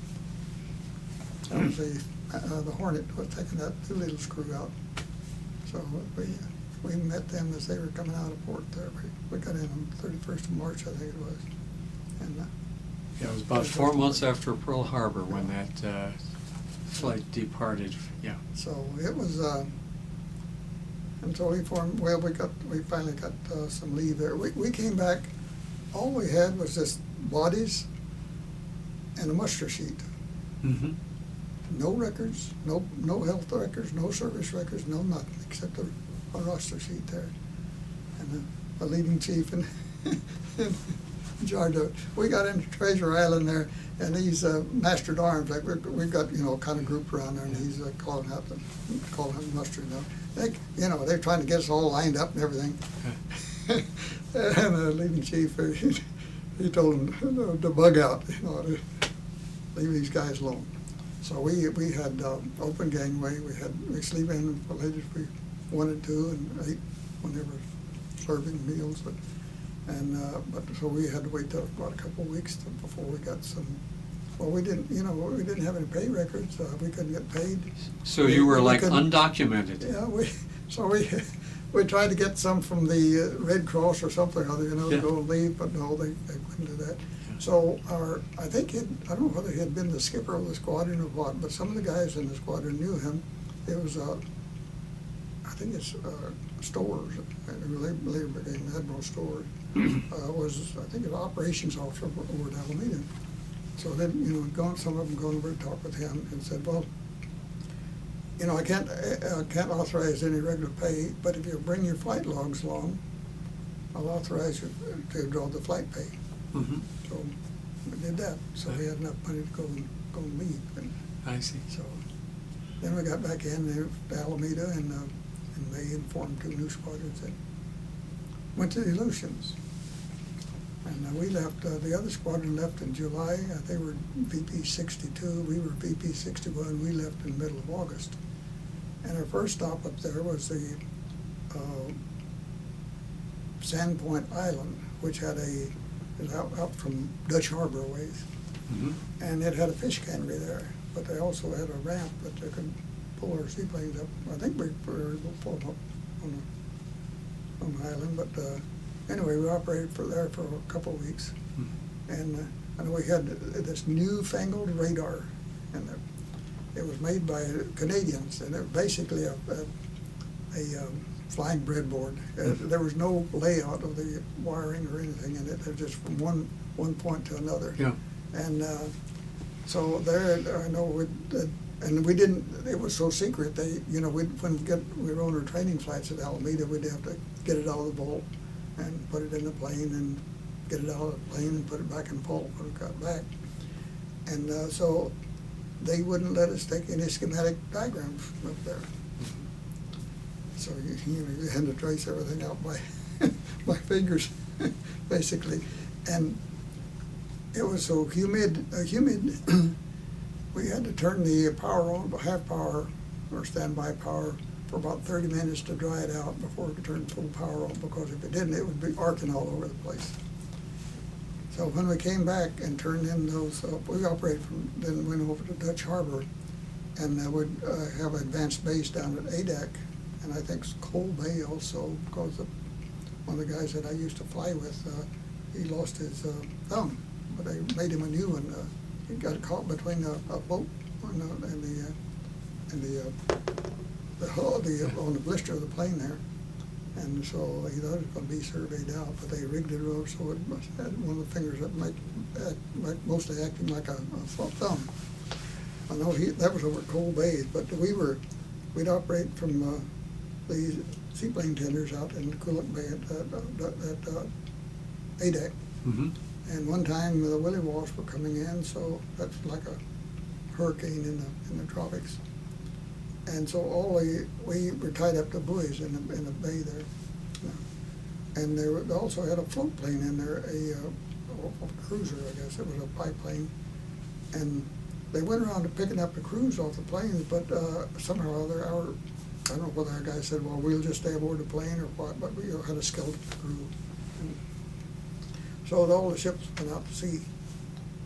That was the Hornet was taking that little screw out. So we met them as they were coming out of port there. We got in on 31st of March, I think it was. And Yeah, it was about 4 months after Pearl Harbor when that flight departed. Yeah. so it was, and so we finally got some leave there. We came back, all we had was just bodies and a muster sheet. Mm-hmm. No records, no health records, no service records, no nothing, except a roster sheet there. And a leading chief in Georgia. We got into Treasure Island there, and he's master at arms. Like we've got, kind of group around there, and he's calling out muster. They're trying to get us all lined up and everything. And the leading chief, he told them to bug out, to leave these guys alone. So we had open gangway. We sleep in as late as we wanted to, and ate when they were serving meals. But so we had to wait till about a couple of weeks before we got some. Well, we didn't have any pay records. We couldn't get paid. So you were like couldn't- undocumented. Yeah, we tried to get some from the Red Cross or something or other, Yeah. to go and leave, but no, they couldn't do that. So I think I don't know whether he had been the skipper of the squadron or what, but some of the guys in the squadron knew him. It was, I think it's Stores, later became Admiral Stores, I think an operations officer over at Alameda. So then, some of them gone over and talked with him and said, well, I can't authorize any regular pay, but if you bring your flight logs along, I'll authorize you to draw the flight pay. Mm-hmm. So we did that. So we had enough money to go and leave. And I see. so then we got back in there to Alameda, and they informed 2 new squadrons and went to the Aleutians. And we left, the other squadron left in July. They were VP 62, we were VP 61. We left in the middle of August. And our first stop up there was the Sandpoint Island, which had out from Dutch Harbor a ways. Mm-hmm. And it had a fish cannery there, but they also had a ramp that they could pull our seaplanes up. I think we were able to pull them up on the island, but anyway, we operated there for a couple of weeks. Mm-hmm. And we had this newfangled radar, and it was made by Canadians, and it was basically a flying breadboard. There was no layout of the wiring or anything in it. It was just from one point to another. Yeah. And so there, I know, and we didn't. It was so secret. We were on our training flights at Alameda. We'd have to get it out of the vault and put it in the plane, and get it out of the plane and put it back in the vault when we got back. And so they wouldn't let us take any schematic diagrams up there. So you had to trace everything out by fingers, basically. And it was so humid. We had to turn the power on, half power or standby power, for about 30 minutes to dry it out before we could turn full power on, because if it didn't, it would be arcing all over the place. So when we came back and turned in those, we operated then went over to Dutch Harbor, and would have an advanced base down at ADAC, and I think Coal Bay also, because one of the guys that I used to fly with, he lost his thumb, but they made him a new one. He got caught between a boat and the hull, on the blister of the plane there. And so he thought it was going to be surveyed out, but they rigged it up so it had one of the fingers that mostly acting like a thumb. I know that was over at Coal Bay, but we'd operate from the seaplane tenders out in Coolant Bay at ADAC, Mm-hmm. And one time the willy walls were coming in, so that's like a hurricane in the tropics. And so we were tied up to buoys in the bay there. And they also had a float plane in there, a cruiser, I guess. It was a biplane. And they went around to picking up the crews off the planes, but somehow or other, I don't know whether our guy said, well, we'll just stay aboard the plane or what, but we had a skeleton crew. And so all the ships went out to sea.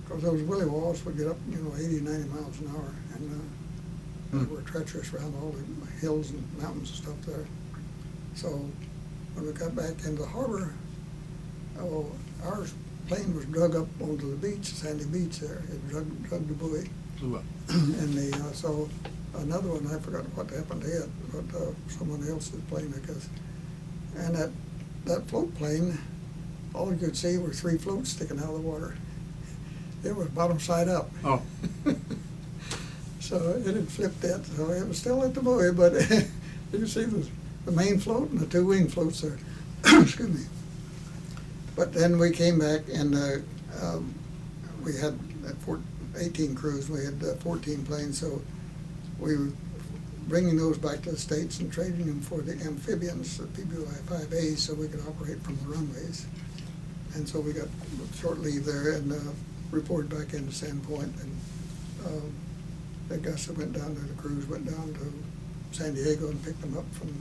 Because those willy walls would get up, 80, 90 miles an hour. And they were treacherous around all the hills and mountains and stuff there. So when we got back into the harbor, our plane was drug up onto the beach, sandy beach there. It drug the buoy. Blew up. And so another one, I forgot what happened to it, but someone else's plane, I guess. And that float plane, all you could see were 3 floats sticking out of the water. It was bottom side up. Oh. So it had flipped it, so it was still at the buoy, but you can see the main float and the 2 wing floats there. Excuse me. But then we came back and we had 18 crews. We had 14 planes, so we were bringing those back to the States and trading them for the amphibians, the PBY-5As, so we could operate from the runways. And so we got short leave there and reported back into Sandpoint. And the guys that went down there, the crews went down to San Diego and picked them up from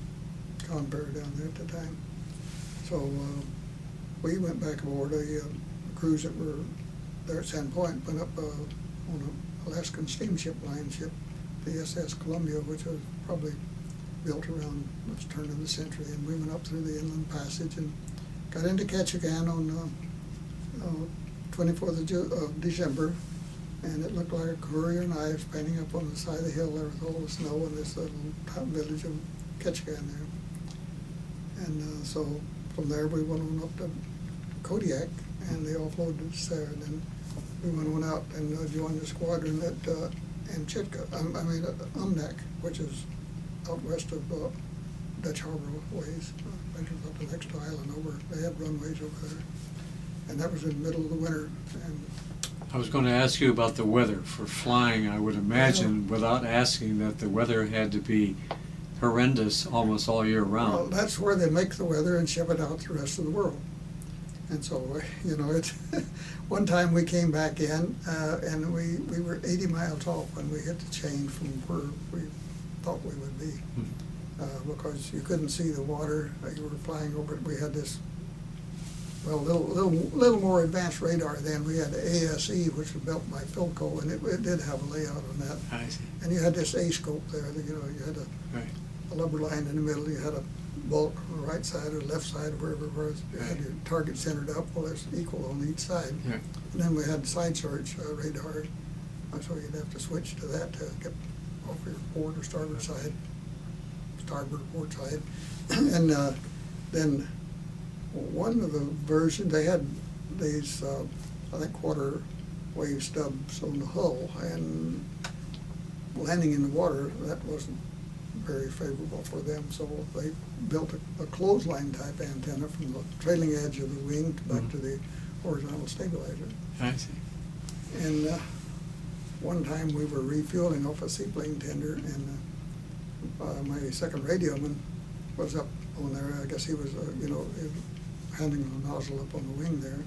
Conberry down there at the time. So we went back aboard a cruise that were there at Sandpoint, went up on an Alaskan steamship line ship, the SS Columbia, which was probably built around the turn of the century. And we went up through the inland passage and got into Ketchikan on 24th of December. And it looked like a courier knife painting up on the side of the hill there with all the snow in this little village of Ketchikan there. And so from there we went on up to Kodiak and they offloaded us there. And then we went on out and joined the squadron at Umnak, which is out west of Dutch Harbor ways. I think it was up the next island over. They had runways over there. And that was in the middle of the winter. And I was going to ask you about the weather for flying. I would imagine, without asking, that the weather had to be horrendous almost all year round. Well, that's where they make the weather and ship it out to the rest of the world. And so, it's one time we came back in and we were 80 miles off when we hit the change from where we thought we would be. Because you couldn't see the water. You were flying over it. We had this little more advanced radar then. We had ASE, which was built by Philco, and it did have a layout on that. I see. And you had this A-scope there. You had a lubber line in the middle. You had a bulk on the right side or left side, wherever it was. You had your target centered up. Well, there's equal on each side. Yeah. And then we had side search radar. So you'd have to switch to that to get off your port or starboard side, starboard port side. And then one of the versions, they had these, I think, quarter wave stubs on the hull, and landing in the water, that wasn't very favorable for them, so they built a clothesline type antenna from the trailing edge of the wing back to the horizontal stabilizer. I see. And one time we were refueling off a seaplane tender, and my second radioman was up on there. I guess he was, handing the nozzle up on the wing there.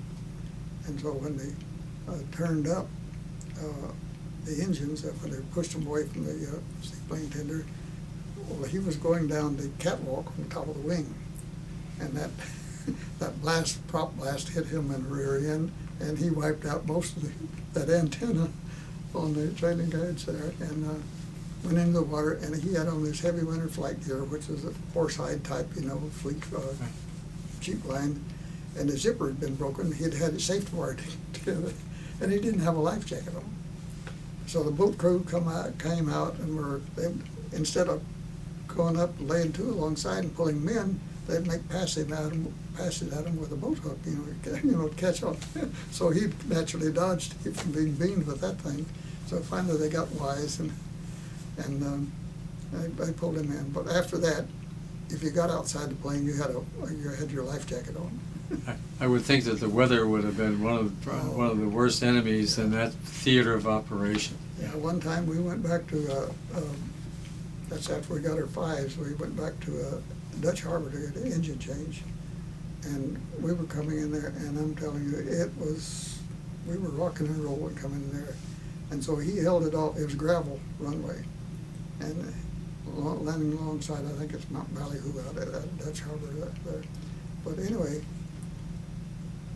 And so when they turned up the engines, when they pushed them away from the seaplane tender, well, he was going down the catwalk on the top of the wing. And that prop blast hit him in the rear end, and he wiped out most of that antenna on the trailing edge there, and went into the water. And he had on this heavy winter flight gear, which is a horsehide type, fleet cheap line, and the zipper had been broken. He'd had his safety wire together, and he didn't have a life jacket on. So the boat crew came out, and instead of going up and laying to alongside and pulling them in, they'd make pass it at him with a boat hook, to catch on. So he naturally dodged from being beamed with that thing. So finally they got wise, and they pulled him in. But after that, if you got outside the plane, you had your life jacket on. I would think that the weather would have been one of the worst enemies in that theater of operation. Yeah, one time we went back to, that's after we got our fives, we went back to Dutch Harbor to get an engine change. And we were coming in there, and I'm telling you, we were rocking and rolling coming in there. And so he held it off, it was gravel runway. And landing alongside, I think it's Mount Ballyhoo out at Dutch Harbor there. But anyway,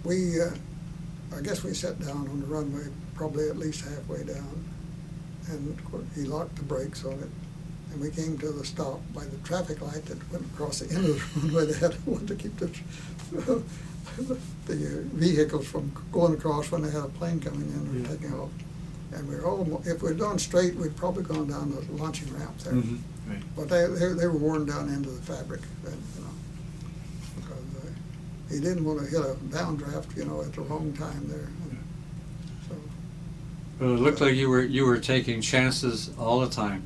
I guess we sat down on the runway, probably at least halfway down. And of course, he locked the brakes on it. And we came to the stop by the traffic light that went across the end of the runway. They had one to keep the vehicles from going across when they had a plane coming in or taking off. And we were all, if we'd gone straight, we'd probably gone down the launching ramp there. Mm-hmm. Right. But they were worn down into the fabric, and, because he didn't want to hit a downdraft, at the wrong time there. And so. Well, it looked like you were taking chances all the time.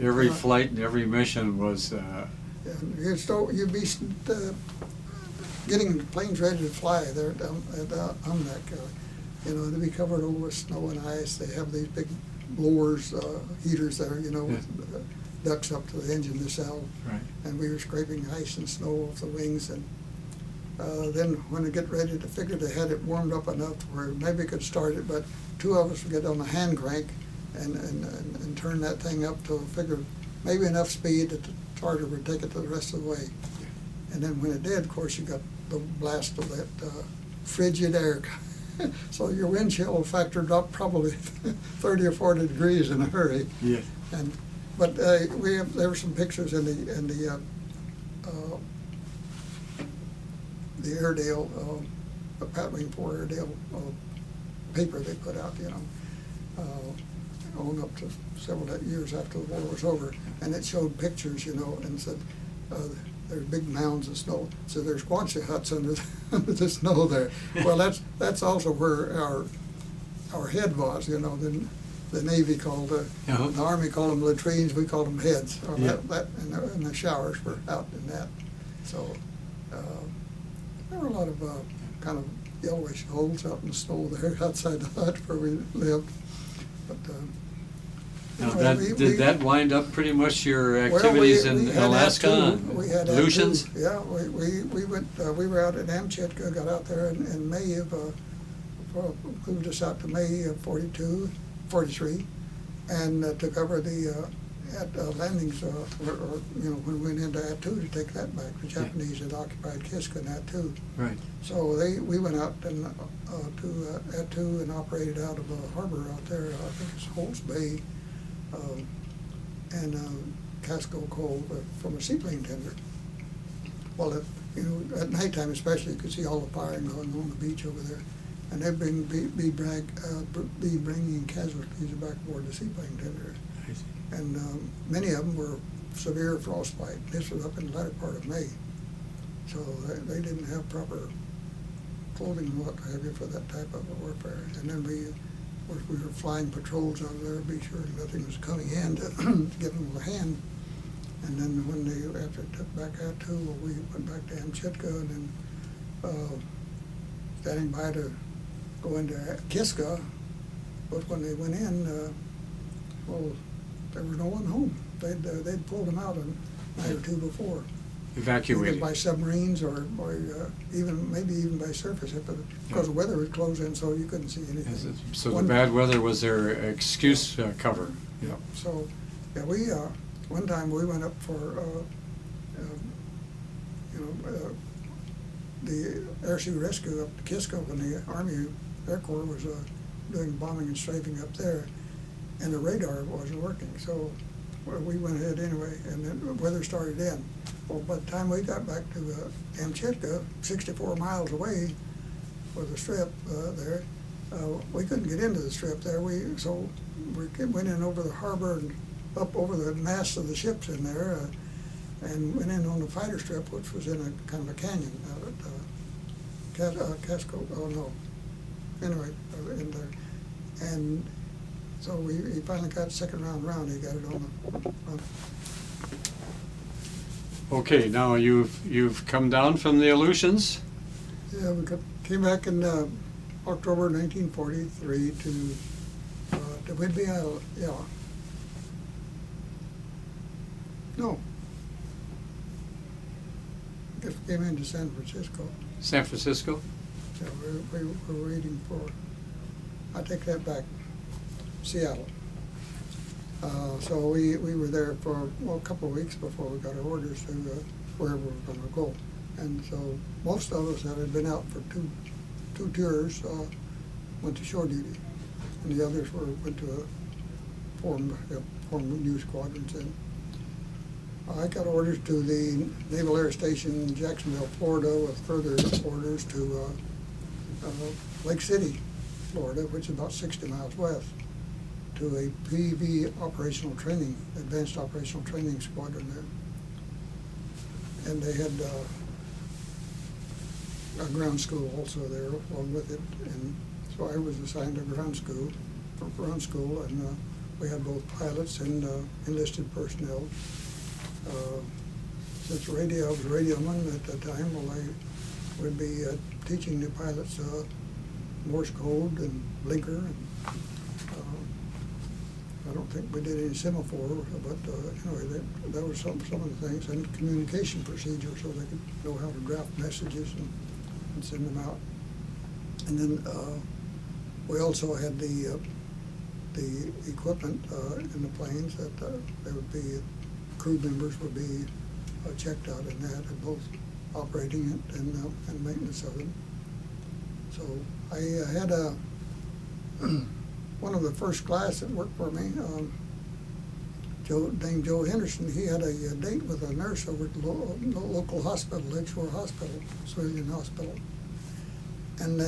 Every flight and every mission was. You'd be getting the planes ready to fly there down at Umnek. They'd be covered over with snow and ice. They have these big blowers, heaters there, with ducts up to the engine nacelle. Right. And we were scraping ice and snow off the wings. And then when they get ready to figure, they had it warmed up enough where maybe we could start it, but two of us would get on the hand crank and turn that thing up to figure maybe enough speed that the starter would take it to the rest of the way. And then when it did, of course, you got the blast of that frigid air. So your wind chill factor dropped probably 30 or 40 degrees in a hurry. Yeah. But there were some pictures in the Airedale, Pat Wing 4 Airedale paper they put out, on up to several years after the war was over, and it showed pictures, and said there's big mounds of snow. So there's Squatchy huts under the snow there. Well, that's also where our head was. The Navy called the Army called them latrines. We called them heads. And the showers were out in that. So there were a lot of kind of yellowish holes out in the snow there outside the hut where we lived. But now, did that wind up pretty much your activities in Alaska? We had Aleutians? Yeah, we went. We were out at Amchitka, got out there in May of moved us out to May of 43, and took over the landings. When we went into Attu to take that back. The Japanese had occupied Kiska and Attu. Right. So we went out and to Attu and operated out of a harbor out there. I think it's Holt's Bay. And Casco Cove from a seaplane tender. Well, at nighttime especially, you could see all the firing going on the beach over there, and they'd be bringing casualties back aboard the seaplane tender. And many of them were severe frostbite. This was up in the latter part of May, so they didn't have proper clothing and what have you for that type of warfare. And then we were flying patrols out there to be sure nothing was coming in to give them a hand. And then when after it took back Attu, we went back to Amchitka and then standing by to go into Kiska. But when they went in, there was no one home. They'd pulled them out a night or two before. Evacuated. Either by submarines or maybe even by surface, because the weather was closing, so you couldn't see anything. So the bad weather was their excuse cover. Yeah. So we one time we went up for the air sea rescue up to Kiska when the Army Air Corps was doing bombing and strafing up there, and the radar wasn't working. So we went ahead anyway, and then the weather started in. Well, by the time we got back to Amchitka, 64 miles away, with the strip there, we couldn't get into the strip there. So we went in over the harbor and up over the masts of the ships in there, and went in on the fighter strip, which was in a kind of a canyon out at Casco. Oh no, anyway, in there, and so he finally got second round. He got it on the. Okay, now you've come down from the Aleutians. Yeah, came back in October 1943 to Whidbey Island. Yeah. No. I guess we came into San Francisco. San Francisco? So we were waiting for, I take that back, Seattle. So we were there for a couple of weeks before we got our orders to wherever we were going to go. And so most of us that had been out for two tours went to shore duty, and the others went to form new squadrons. And I got orders to the Naval Air Station in Jacksonville, Florida, with further orders to Lake City, Florida, which is about 60 miles west, to a PV operational training, advanced operational training squadron there. And they had a ground school also there along with it, and so I was assigned to ground school, and we had both pilots and enlisted personnel. Since I was radioman at the time, well, I would be teaching the pilots Morse code and blinker, and I don't think we did any semaphore, but anyway, that was some of the things, and communication procedures, so they could know how to draft messages and send them out. And then we also had the equipment in the planes that they would be, crew members would be checked out in that, and both operating it and maintenance of them. So I had one of the first class that worked for me, named Joe Henderson. He had a date with a nurse over at the local hospital, Lakeshore Hospital, civilian hospital. And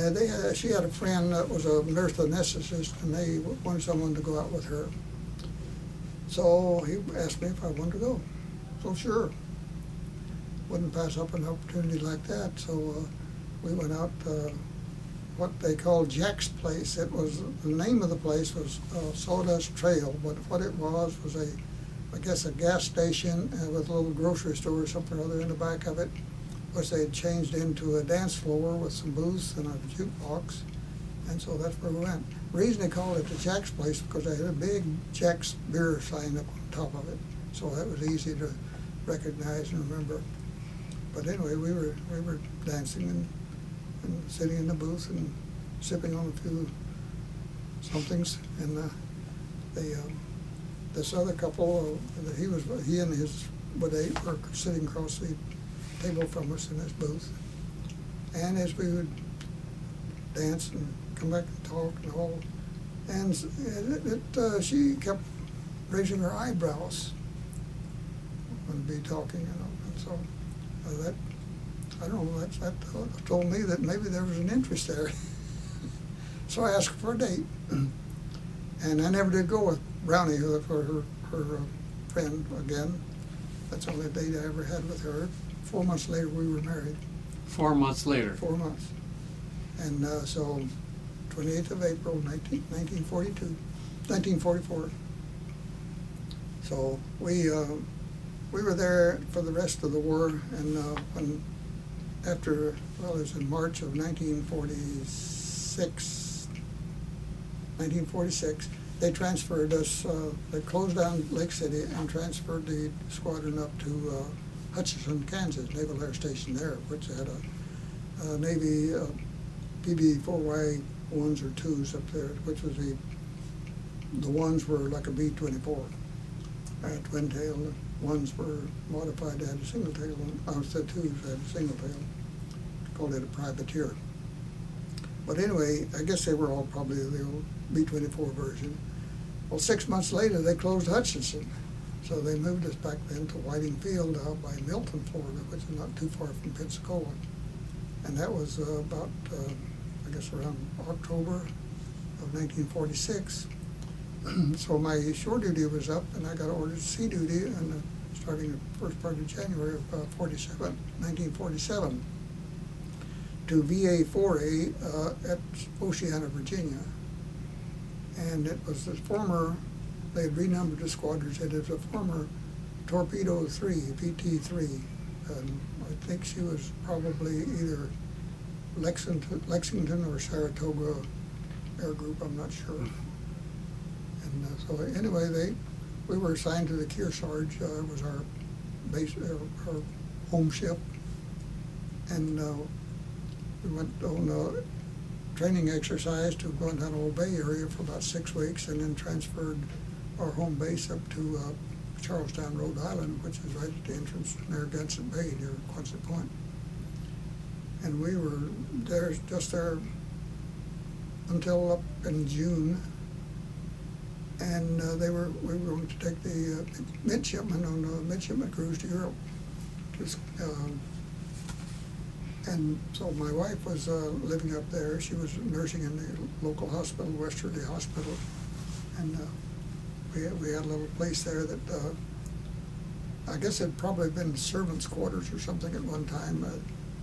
she had a friend that was a nurse anesthetist, and they wanted someone to go out with her. So he asked me if I wanted to go. So sure, wouldn't pass up an opportunity like that. So we went out what they called Jack's Place. It was, the name of the place was Sawdust Trail, but what it was I guess a gas station with a little grocery store or something or other in the back of it, which they had changed into a dance floor with some booths and a jukebox. And so that's where we went. The reason they called it the Jack's Place because they had a big Jack's beer sign up on top of it, so that was easy to recognize and remember. But anyway, we were dancing and sitting in the booth and sipping on a few somethings. And this other couple, he and his buddy were sitting across the table from us in this booth. And as we would dance and come back and talk and all, and she kept raising her eyebrows when we'd be talking, and so that, I don't know, that told me that maybe there was an interest there. So I asked her for a date, and I never did go with Brownie, for her friend again. That's the only date I ever had with her. 4 months later, we were married. 4 months later? 4 months. And so 28th of April, 1944. So we were there for the rest of the war, and it was in March of 1946, they transferred us, they closed down Lake City and transferred the squadron up to Hutchinson, Kansas, Naval Air Station there, which had a Navy PB-4Y 1s or 2s up there, which was the ones were like a B-24, twin tail. The ones were modified to have a single tail. The 2s had a single tail. Called it a privateer. But anyway, I guess they were all probably the old B-24 version. Well, 6 months later, they closed Hutchinson. So they moved us back then to Whiting Field out by Milton, Florida, which is not too far from Pensacola. And that was about, I guess, around October of 1946. So my shore duty was up, and I got ordered to sea duty, and starting the first part of January of 1947, to VA 4A at Oceana, Virginia. And it was the former, they had renumbered the squadrons. It is a former Torpedo 3, PT3. And I think she was probably either Lexington or Saratoga Air Group, I'm not sure. And so anyway, we were assigned to the Kearsarge. It was our base, our home ship, and we went on a training exercise to Guantanamo Bay area for about 6 weeks, and then transferred our home base up to Charlestown, Rhode Island, which is right at the entrance to Narragansett Bay near Quonset Point. And we were there, just there until up in June, and we were going to take the midshipmen on a midshipman cruise to Europe. And so my wife was living up there. She was nursing in the local hospital, Westerly Hospital, and we had a little place there that I guess it had probably been servants' quarters or something at one time.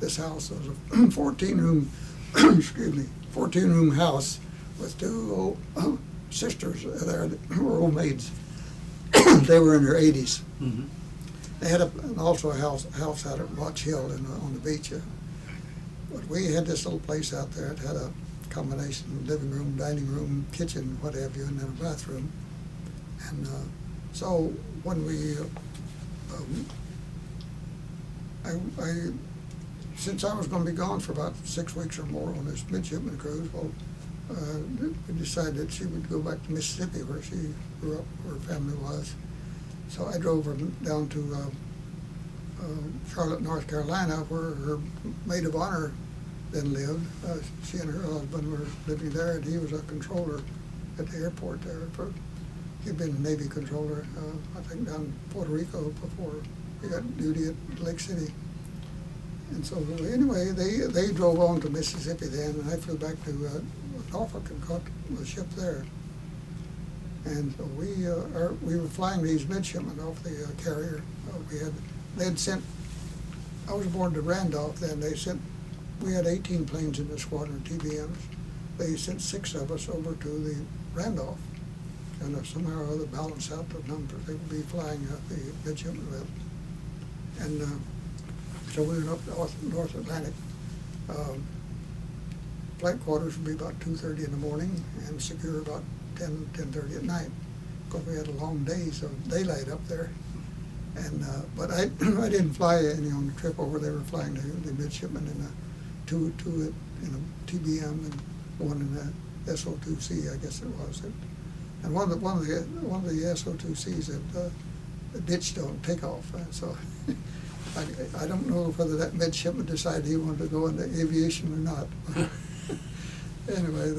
This house was a 14-room, excuse me, 14-room house with two sisters there that were old maids. They were in their 80s. Mm-hmm. They had also a house out at Watch Hill on the beach. But we had this little place out there. It had a combination of living room, dining room, kitchen, what have you, and then a bathroom. And so when we, since I was going to be gone for about 6 weeks or more on this midshipman cruise, well, we decided that she would go back to Mississippi, where she grew up, where her family was. So I drove her down to Charlotte, North Carolina, where her maid of honor then lived. She and her husband were living there, and he was a controller at the airport there. He'd been a Navy controller, I think, down in Puerto Rico before he got duty at Lake City. And so anyway, they drove on to Mississippi then, and I flew back to Norfolk and caught the ship there. And so we were flying these midshipmen off the carrier. They had sent, I was aboard the Randolph then. We had 18 planes in the squadron, TBMs. They sent 6 of us over to the Randolph, and somehow or other balance out the numbers. They would be flying the midshipmen with. And so we went up North Atlantic. Flight quarters would be about 2:30 in the morning, and secure about 10:30 at night. Of course, we had a long day, so daylight up there. And but I didn't fly any on the trip over. They were flying the midshipmen in two in a TBM and one in a SO2C, I guess it was. And one of the SO2Cs had ditched on takeoff. So I don't know whether that midshipman decided he wanted to go into aviation or not. Anyway,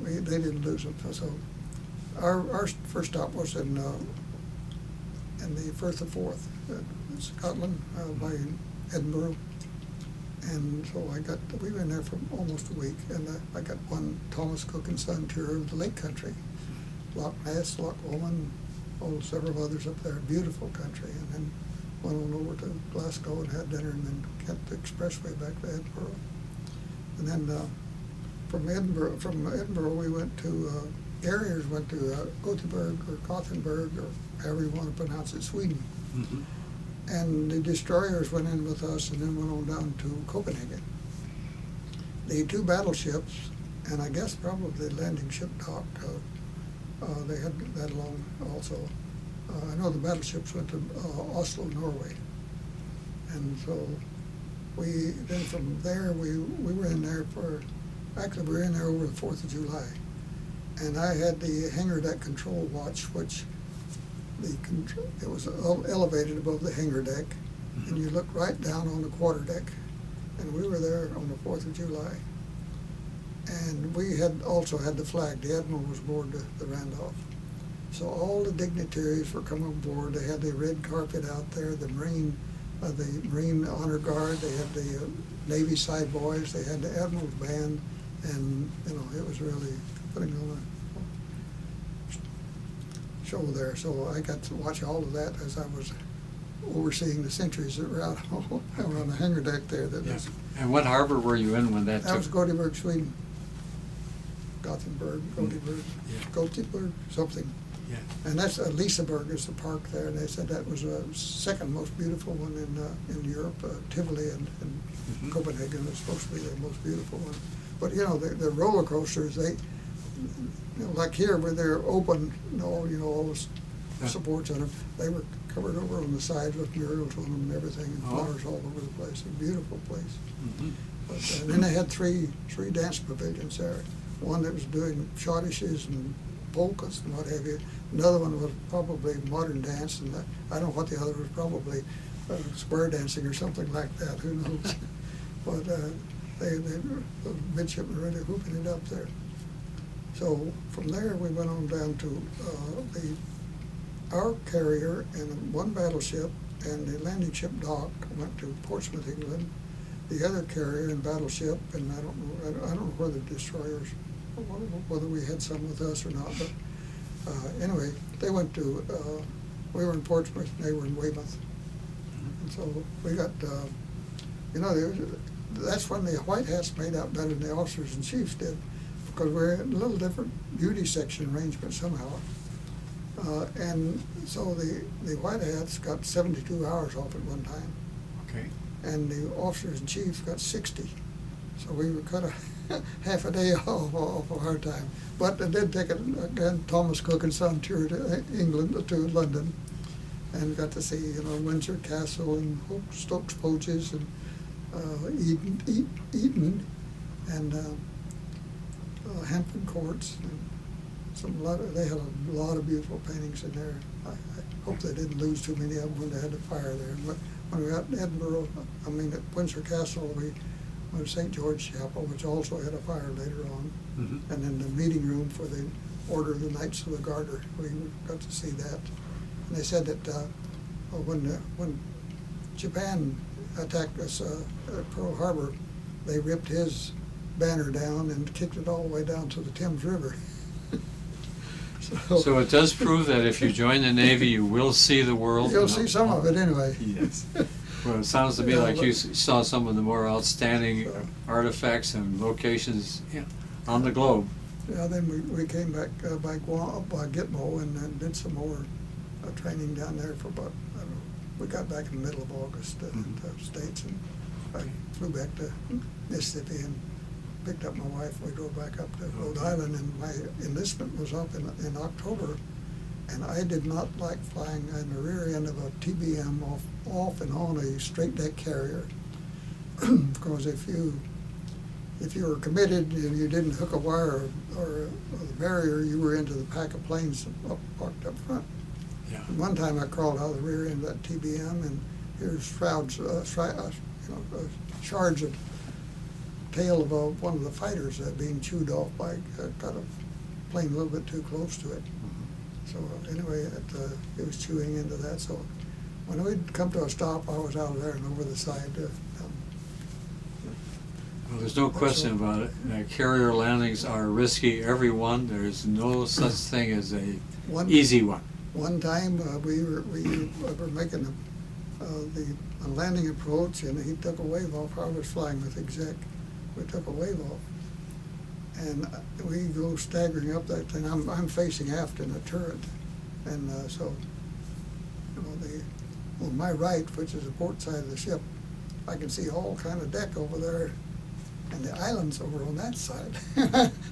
they didn't lose him. So our first stop was in the Firth of Forth, in Scotland, by Edinburgh. And so we were in there for almost a week, and I got one Thomas Cook and Son tour of the Lake Country, Loch Ness, Loch Lomond, several others up there, beautiful country. And then went on over to Glasgow and had dinner, and then kept the expressway back to Edinburgh. And then from Edinburgh we went to, carriers went to Gothenburg or Gothenburg, or however you want to pronounce it, Sweden. Mm-hmm. And the destroyers went in with us, and then went on down to Copenhagen. The 2 battleships, and I guess probably the landing ship docked, they had that along also. I know the battleships went to Oslo, Norway. And so then from there, we were in there actually we were in there over the 4th of July. And I had the hangar deck control watch, which it was elevated above the hangar deck, and you looked right down on the quarter deck. And we were there on the 4th of July. And we had also had the flag. The Admiral was aboard the Randolph. So all the dignitaries were coming aboard. They had the red carpet out there, the Marine Honor Guard, they had the Navy Side Boys, they had the Admiral's Band, and it was really putting on a show there. So I got to watch all of that as I was overseeing the sentries that were out on the hangar deck there. And what harbor were you in when that took? That was Gothenburg, Sweden. Gothenburg, Yeah. Gothenburg, something. Yeah. And that's Liseberg is the park there, and they said that was the second most beautiful one in Europe. Tivoli and Mhm. Copenhagen was supposed to be the most beautiful one. But you know, the roller coasters, they, you know, like here where they're open, all the Yeah. supports on them, they were covered over on the sides with murals on them and everything, and Oh. flowers all over the place. A beautiful place. Mhm. But then they had three dance pavilions there. One that was doing schottisches and polkas and what have you. Another one was probably modern dance, and I don't know what the other was, probably square dancing or something like that. Who knows? But the midshipmen really hooping it up there. So from there we went on down to our carrier and one battleship and the landing ship dock went to Portsmouth, England. The other carrier and battleship, and I don't know whether destroyers, whether we had some with us or not, but anyway, they went to, we were in Portsmouth and they were in Weymouth. And so we got, that's when the white hats made out better than the officers and chiefs did, because we're in a little different duty section arrangement somehow. And so the white hats got 72 hours off at one time. Okay. And the officers and chiefs got 60. So we were cut half a day off of our time. But I did take it again, Thomas Cook and Son tour to England, to London, and got to see, Windsor Castle and Stokes Poaches and Eton and Hampton Courts. And they had a lot of beautiful paintings in there. I hope they didn't lose too many of them when they had the fire there. But when we got in Edinburgh, at Windsor Castle, we went to St. George Chapel, which also had a fire later on. Mm-hmm. And then the meeting room for the Order of the Knights of the Garter. We got to see that. And they said that when Japan attacked us at Pearl Harbor, they ripped his banner down and kicked it all the way down to the Thames River. So it does prove that if you join the Navy, you will see the world. You'll see some of it anyway. Yes. Well, it sounds to me Yeah, like but- you saw some of the more outstanding So- artifacts and locations on the globe. Yeah, then we came back by Gitmo and then did some more training down there for about, I don't know, we got back in the middle of August to States, and I flew back to Mississippi and picked up my wife. We drove back up to Rhode Island, and my enlistment was up in October, and I did not like flying in the rear end of a TBM off and on a straight deck carrier, because if you were committed and you didn't hook a wire or the barrier, you were into the pack of planes parked up front. Yeah. And one time I crawled out of the rear end of that TBM, and here's shards of tail of one of the fighters being chewed off by got a plane a little bit too close to it. So anyway, it was chewing into that. So when we'd come to a stop, I was out of there and over the side. Well, there's no question about it. Carrier landings are risky, every one. There is no such thing as a easy one. One time we were making a landing approach, and he took a wave off. I was flying with exec. We took a wave off, and we go staggering up that thing. I'm facing aft in a turret, and so on my right, which is the port side of the ship, I can see all kind of deck over there, and the islands over on that side.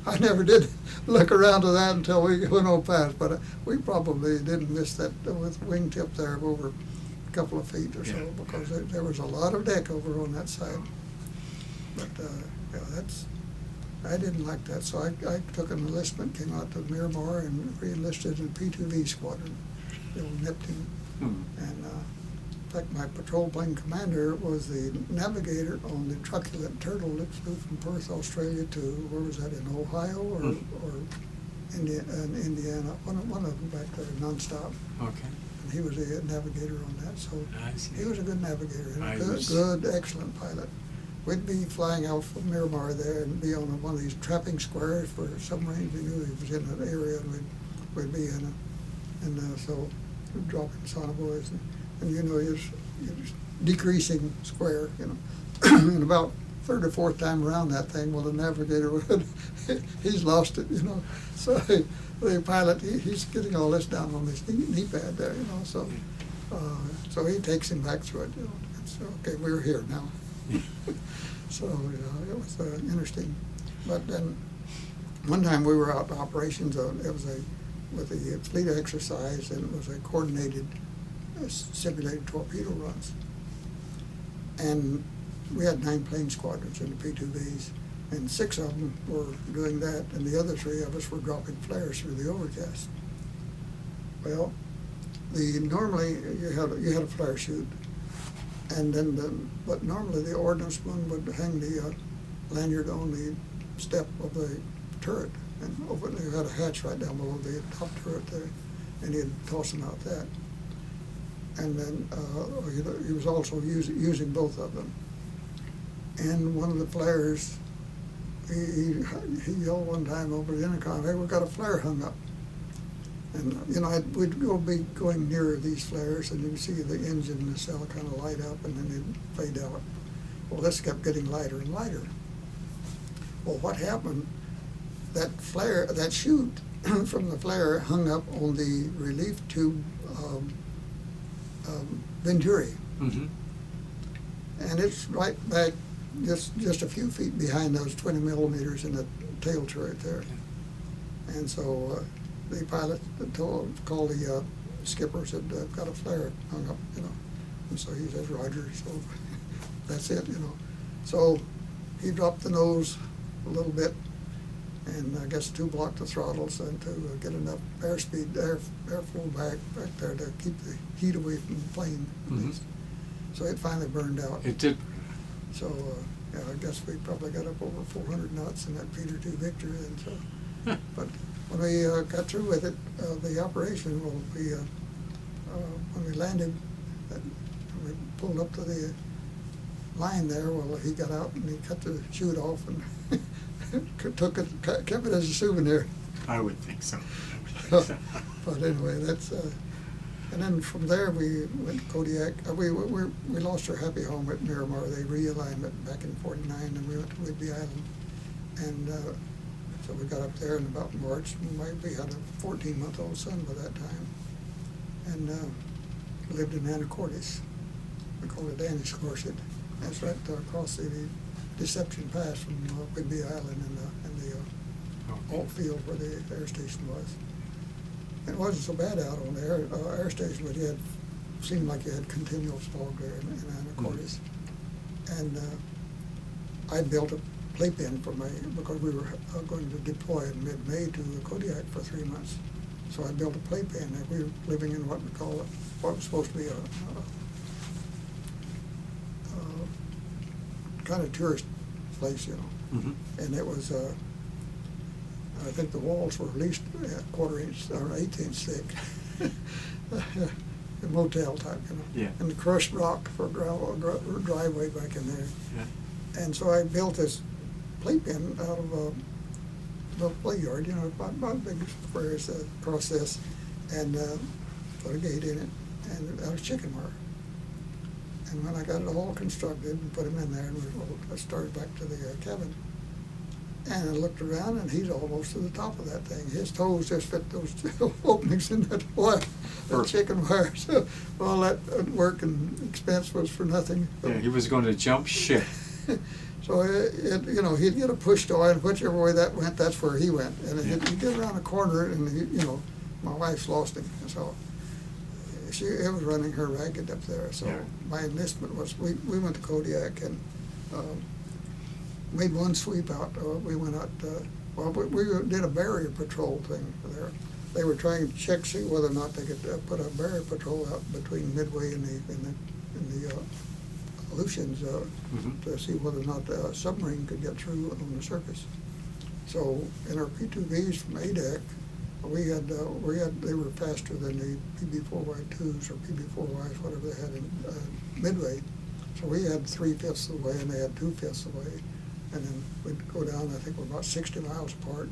I never did look around to that until we went on past, but we probably didn't miss that with wingtip there of over a couple of feet or so, Yeah. because there was a lot of deck over on that side. But I didn't like that, so I took an enlistment, came out to Miramar and re-enlisted in P2V squadron, the old Neptune. And in fact, my patrol plane commander was the navigator on the truculent turtle that flew from Perth, Australia to, where was that, in Ohio or Indiana, one of them back there, nonstop. Okay. And he was the navigator on that, so I see. he was a good navigator and I a was- good, excellent pilot. We'd be flying out from Miramar there and be on one of these trapping squares for submarines. We knew he was in that area, and we'd be in so we'd drop in sonobuoys, and you're decreasing square, and about third or fourth time around that thing, well, the navigator would, he's lost it, you know. So the pilot, he's getting all this down on this knee pad there, you know, so. So he takes him back through it, you know. It's, okay, we're here now. So, you know, it was interesting. But then, one time we were out in operations, it was with the fleet exercise, and it was a coordinated simulated torpedo runs. And we had 9 plane squadrons in the P2Bs, and 6 of them were doing that, and the other 3 of us were dropping flares through the overcast. Well, normally you had a flare chute, and then but normally the ordnanceman would hang the lanyard on the step of the turret, and over there had a hatch right down below the top turret there, and he'd toss them out that. And then he was also using both of them. And one of the flares, he yelled one time over the intercom, "Hey, we've got a flare hung up." And, you know, we'd be going near these flares, and you'd see the engine and the cell kind of light up, and then they'd fade out. Well, this kept getting lighter and lighter. Well, what happened, that flare, that chute from the flare hung up on the relief tube Venturi. Mm-hmm. And it's right back just a few feet behind those 20 millimeters in the tail turret there. And so the pilot called the skipper, said, "I've got a flare hung up," you know. And so he says, "Roger," so that's it, you know. So he dropped the nose a little bit, and I guess to block the throttles and to get enough airflow back there to keep the heat away from the plane, at least. So it finally burned out. It did. So yeah, I guess we probably got up over 400 knots in that Peter II Victor, and so. But when we got through with it, the operation, well, when we landed, we pulled up to the line there. Well, he got out and he cut the chute off and kept it as a souvenir. I would think so. But anyway, that's. And then from there we went to Kodiak. We lost our happy home at Miramar. They realigned it back in '49, and we went to Whidbey Island. And so we got up there in about March. We had a 14-month-old son by that time, and lived in Anacortes. We called it Anacortes. That's right across the Deception Pass from Whidbey Island and the alt field where the air station was. It wasn't so bad out on the air station, but it seemed like you had continual fog there in Anacortes. And I built a playpen for because we were going to deploy in mid-May to Kodiak for 3 months. So I built a playpen there. We were living in what was supposed to be a kind of tourist place, you know. Mm-hmm. And it was, I think the walls were at least a 1/4 inch or 1/8 inch thick. A motel type, you know. Yeah. And the crushed rock for driveway back in there. Yeah. And so I built this playpen out of a little play yard, you know, about big squares across this, and put a gate in it, and out of chicken wire. And when I got it all constructed and put him in there, and I started back to the cabin, and I looked around, and he's almost to the top of that thing. His toes just fit those openings in that wire, that chicken wire. So all that work and expense was for nothing. Yeah, he was going to jump ship. So you know, he'd get a push toy, and whichever way that went, that's where he went. And he'd get around a corner, and you know, my wife's lost him, so it was running her ragged up there. So yeah. My enlistment was we went to Kodiak and made one sweep out. We went out. We did a barrier patrol thing there. They were trying to check, see whether or not they could put a barrier patrol out between Midway and the Aleutians to see whether or not a submarine could get through on the surface. So in our P2Bs from ADAC, they were faster than the PB4Y2s or PB4Ys, whatever they had in Midway. So we had 3/5 of the way, and they had 2/5 of the way. And then we'd go down, I think we're about 60 miles apart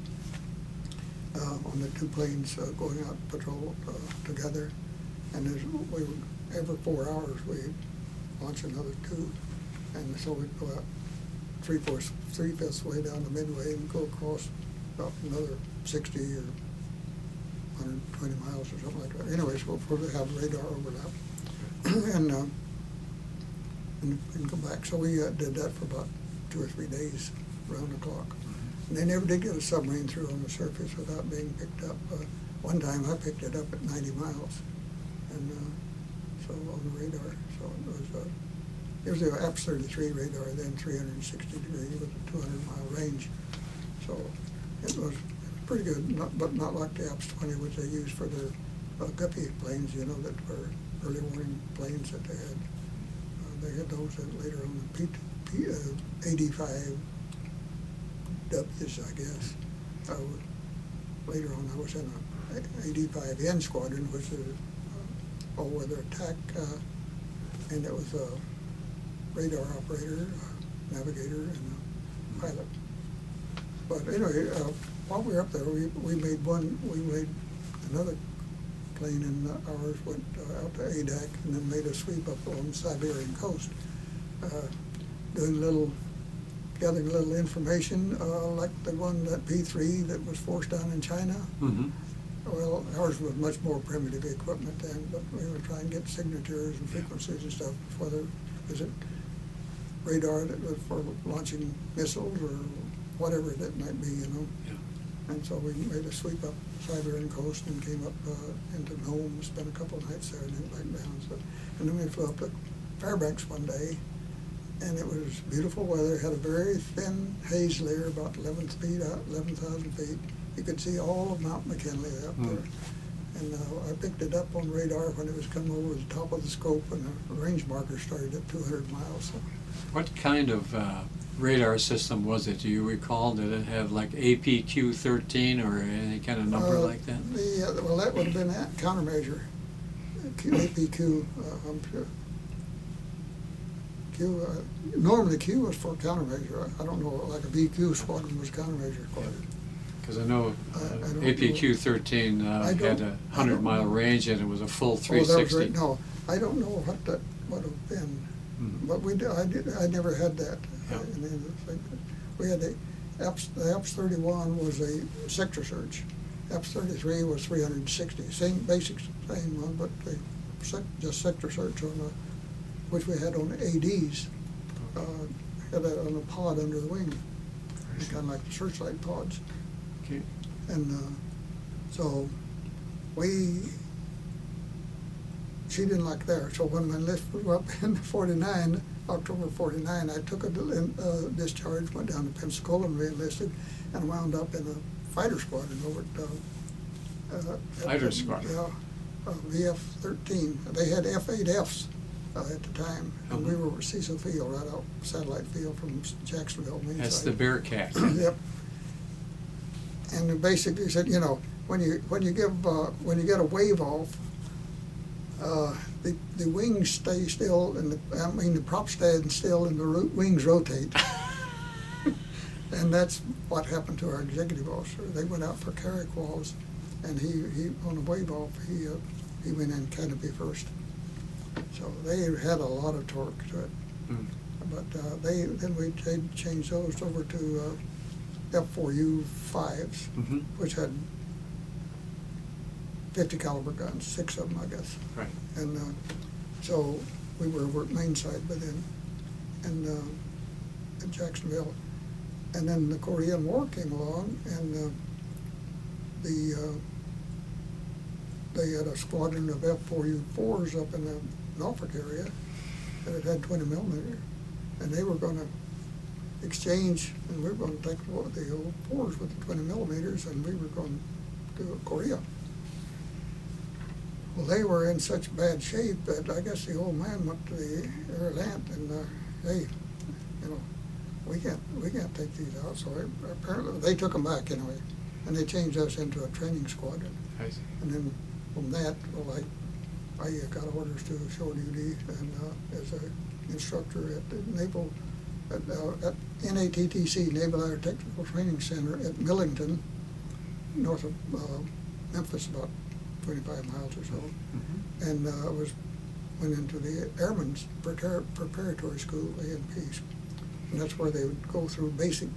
on the two planes going out patrol together. And every 4 hours we'd launch another two. And so we'd go out three-fifths way down the midway and go across about another 60 or 120 miles or something like that. Anyways, we'll have radar overlap and come back. So we did that for about 2 or 3 days, round the clock. And they never did get a submarine through on the surface without being picked up. One time I picked it up at 90 miles, and so on the radar. So it was the APS-33 radar, then 360 degree with a 200-mile range. So it was pretty good, but not like the APS-20, which they used for their Guppy planes, you know, that were early warning planes that they had. They had those later on the AD-5Ws, I guess. Later on, I was in a AD-5N squadron, which is all-weather attack, and it was a radar operator, navigator, and a pilot. But anyway, while we were up there, we made another plane, and ours went out to ADAC and then made a sweep up along the Siberian coast, gathering a little information, like the one, that P3 that was forced down in China. Mm-hmm. Well, ours was much more primitive equipment then, but we were trying to get signatures and frequencies and stuff, whether is it radar that was for launching missiles or whatever that might be, you know. Yeah. And so we made a sweep up Siberian coast and came up into Nome, spent a couple of nights there, and then back down. So, and then we flew up to Fairbanks one day, and it was beautiful weather. Had a very thin haze layer, about 11,000 feet. You could see all of Mount McKinley up there. And I picked it up on radar when it was coming over the top of the scope, and the range marker started at 200 miles. So. What kind of radar system was it? Do you recall? Did it have like APQ-13 or any kind of number like that? Well, that would have been that countermeasure. APQ, I'm sure. Normally Q was for countermeasure. I don't know, like a VQ squadron was countermeasure squadron. Because I know I don't APQ-13 had a 100-mile range, and it was a full 360. No, I don't know what that would have been, but I never had that. Yeah. We had the APS-31 was a sector search. APS-33 was 360, same one, but just sector search which we had on the ADs. Had that on a pod under the wing, kind of like the searchlight pods. Okay. And so she didn't like there. So when my enlist was up in October 49, I took a discharge, went down to Pensacola and re-enlisted, and wound up in a fighter squadron over at Fighter squadron? Yeah, VF-13. They had F-8Fs at the time, and we were over Cecil Field, right out satellite field from Jacksonville. That's the Bearcat. Yep. And they basically said, you know, when you get a wave off, the wings stay still, and the prop stand still, and the wings rotate. And that's what happened to our executive officer. They went out for carry quals, and he on the wave off, he went in canopy first. So they had a lot of torque to it. Mm. But they changed those over to F4U-5s, which had 50 caliber guns, 6 of them, I guess. Right. And so we were over at Main Side by then, and in Jacksonville. And then the Korean War came along, and they had a squadron of F4U-4s up in the Norfolk area that had 20 millimeter, and they were going to exchange, and we were going to take the old 4s with the 20 millimeters, and we were going to do Korea. Well, they were in such bad shape that I guess the old man went to the air lant and, hey, you know, we can't take these out. So apparently they took them back anyway, and they changed us into a training squadron. I see. And then from that, well, I got orders to show duty and as an instructor at the at NATTC, Naval Air Technical Training Center at Millington, north of Memphis, about 25 miles or so. Mm-hmm. And went into the Airmen's Preparatory School, A&P. and that's where they would go through basic